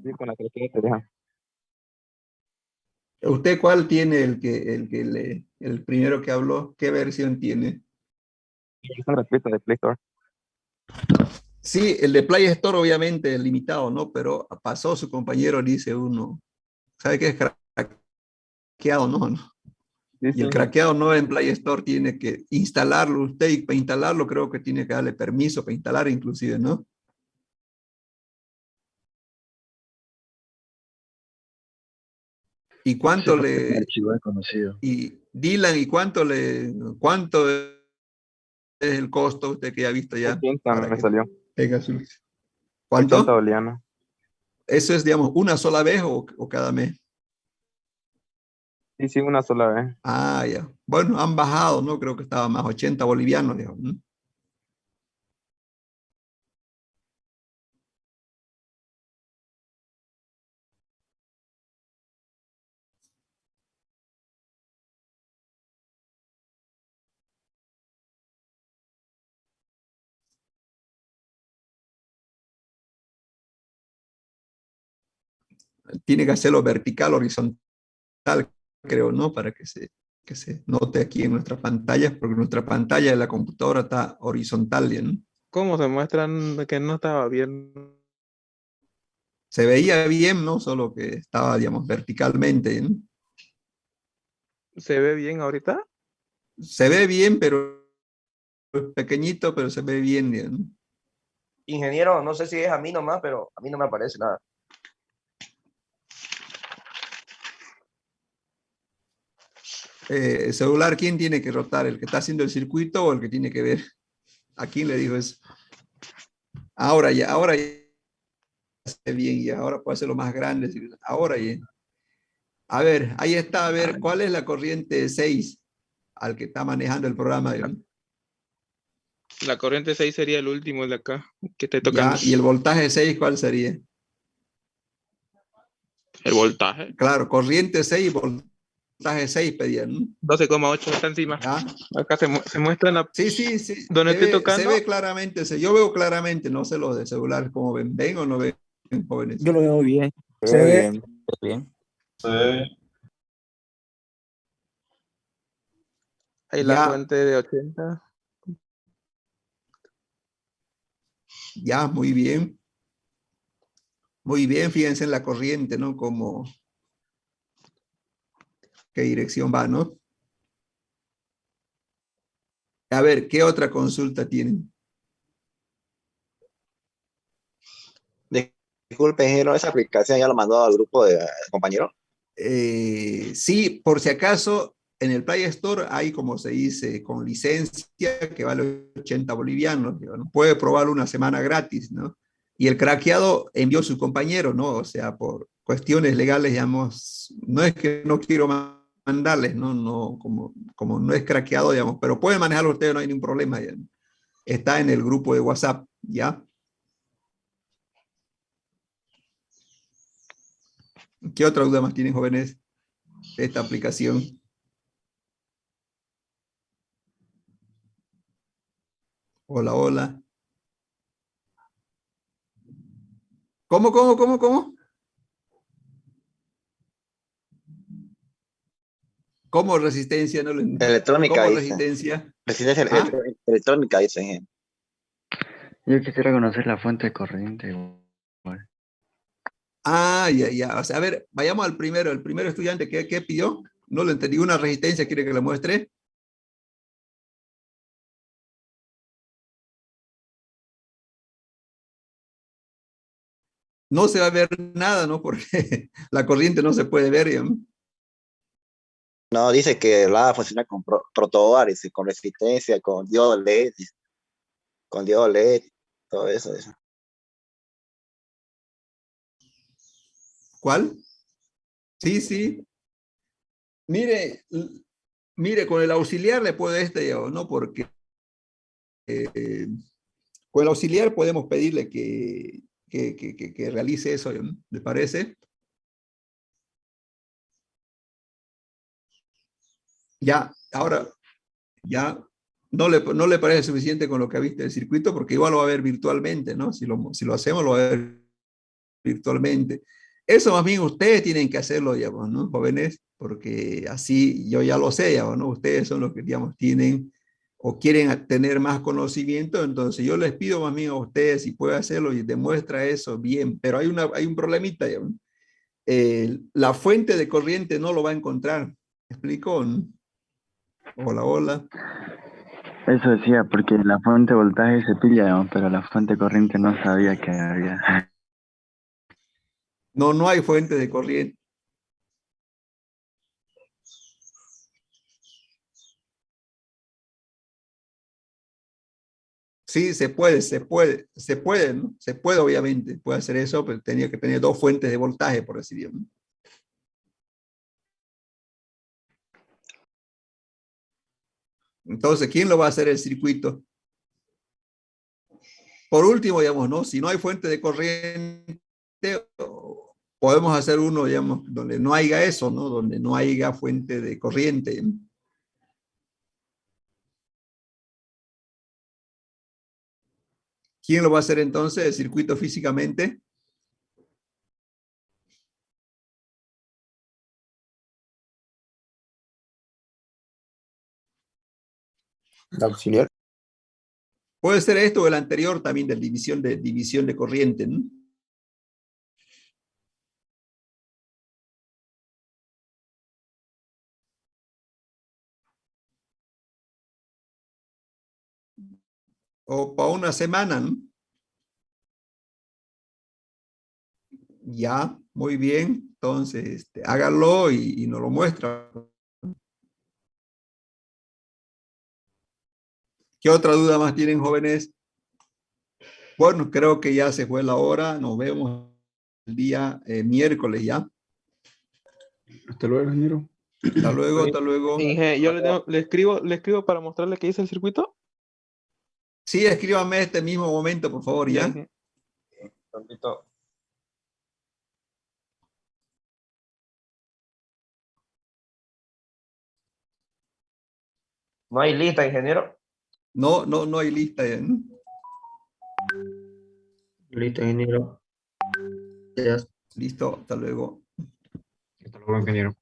Sí, con la tarjeta te deja. ¿Usted cuál tiene el primero que habló? ¿Qué versión tiene? Es gratuita de Play Store. Sí, el de Play Store obviamente es limitado, ¿no? Pero pasó su compañero, dice uno. ¿Sabe qué es craqueado? No, no. Sí, Y el craqueado no en Play Store tiene que instalarlo usted y para instalarlo creo que tiene que darle permiso para instalar inclusive, ¿no? ¿Y cuánto le... archivo desconocido. Y Dylan, ¿y cuánto es el costo usted que ya ha visto ya? 80 me salió. Tenga su... 80 ¿Cuánto? bolivianos. ¿Eso es, digamos, una sola vez o cada mes? Sí, una sola vez. Ah, ya. Bueno, han bajado, ¿no? Creo que estaba más 80 bolivianos, digamos, ¿no? Tiene que hacerlo vertical, horizontal, creo, ¿no? Para que se note aquí en nuestra pantalla, porque nuestra pantalla de la computadora está horizontal, ¿no? ¿Cómo se muestran que no estaba bien? Se veía bien, ¿no? Solo que estaba, digamos, verticalmente, ¿no? ¿Se ve bien ahorita? Se ve bien, pero es pequeñito, pero se ve bien, ¿no? Ingeniero, no sé si es a mí nomás, pero a mí no me aparece nada. El celular, ¿quién tiene que rotar? ¿El que está haciendo el circuito o el que tiene que ver? ¿A quién le dijo eso? Ahora ya se ve bien, y ahora puede hacerlo más grande. Ahora ya. A ver, ahí está, a ver, ¿cuál es la corriente 6 al que está manejando el programa? La corriente 6 sería el último de acá, que esté Ya, tocando. y el voltaje 6, ¿cuál sería? ¿El voltaje? Claro, corriente 6 y voltaje 6 pedían, ¿no? 12,8 está encima. ¿Ya? Acá se muestra en la... Sí, donde estoy se tocando. ve claramente, yo veo claramente, no sé los de celular, ¿cómo ven? ¿Ven o no ven, jóvenes? Yo lo veo bien. Se ve bien. Ahí la Ya. fuente de 80. Ya, muy bien. Muy bien, fíjense en la corriente, ¿no? Como, qué dirección va, ¿no? A ver, ¿qué otra consulta tienen? Disculpe, ingeniero, esa aplicación ya lo mandó al grupo de compañeros. Sí, por si acaso, en el Play Store hay, como se dice, con licencia que vale 80 bolivianos, ¿no? Puede probarlo una semana gratis, ¿no? Y el craqueado envió su compañero, ¿no? O sea, por cuestiones legales, digamos, no es que no quiero mandarles, ¿no? No, como no es craqueado, digamos, pero pueden manejarlo ustedes, no hay ningún problema. ¿Ya? Está en el grupo de WhatsApp, ¿ya? ¿Qué otra duda más tienen, jóvenes, de esta aplicación? Hola, hola. ¿Cómo? ¿Cómo resistencia? No lo entiendo. Electrónica, ¿Cómo dice. resistencia? Resistencia ¿Ah? electrónica, dice, ingeniero. Yo quisiera conocer la fuente de corriente. Ah, ya, ya. O sea, a ver, vayamos al primero. El primer estudiante, ¿qué pidió? No lo entendí. Una resistencia, ¿quiere que le muestre? No se va a ver nada, ¿no? Porque la corriente no se puede ver, ¿ya? No, dice que va a funcionar con protobar, dice, con resistencia, con diodo LED, dice, con diodo LED, todo eso, dice. ¿Cuál? Sí, sí. Mire, mire, con el auxiliar le puedo ¿no? Porque con el auxiliar podemos pedirle que realice eso, ¿no? ¿Le parece? Ya, ahora, ya, no le parece suficiente con lo que ha visto el circuito, porque igual lo va a ver virtualmente, ¿no? Si lo hacemos, lo va a ver virtualmente. Eso más bien ustedes tienen que hacerlo, digamos, ¿no? Jóvenes, porque así yo ya lo sé, digamos, ¿no? Ustedes son los que, digamos, tienen o quieren tener más conocimiento, entonces yo les pido más bien a ustedes si pueden hacerlo y demuestra eso bien, pero hay un problemita, digamos. La fuente de corriente no lo va a encontrar. ¿Me explico? ¿No? Hola, hola. Eso decía, porque la fuente de voltaje se pilla, ¿no? Pero la fuente de corriente no sabía que había. No, no hay fuente de corriente. Sí, se puede, ¿no? Se puede, obviamente, puede hacer eso, pero tenía que tener dos fuentes de voltaje, por así decirlo, ¿no? Entonces, ¿quién lo va a hacer el circuito? Por último, digamos, ¿no? Si no hay fuente de corriente, podemos hacer uno, digamos, donde no haya eso, ¿no? Donde no haya fuente de corriente, ¿no? ¿Quién lo va a hacer entonces, el circuito físicamente? La auxiliar. Puede ser esto o el anterior también de división de corriente, ¿no? O para una semana, ¿no? Ya, muy bien. Entonces, háganlo y nos lo muestra. ¿Qué otra duda más tienen, jóvenes? Bueno, creo que ya se fue la hora. Nos vemos el día miércoles ya. Hasta luego, ingeniero. Hasta luego, hasta luego. Yo le escribo para mostrarle que hice el circuito. Sí, escríbame este mismo momento, por favor, ¿ya? Tantito. ¿No hay lista, ingeniero? No hay lista. ¿No? Listo, ingeniero. Gracias. Listo, hasta luego. Hasta luego, ingeniero.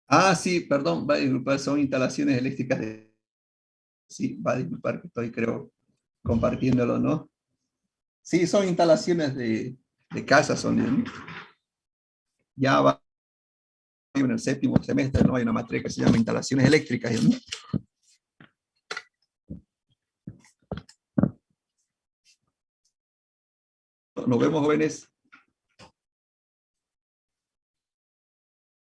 Ah, sí, perdón, va a disculpar, son instalaciones eléctricas de... Sí, va a disculpar que estoy, creo, compartiéndolo, ¿no? Sí, son instalaciones de casa, son, ¿no? Ya va en el séptimo semestre, ¿no? Hay una materia que se llama instalaciones eléctricas, ¿no? Nos vemos, jóvenes.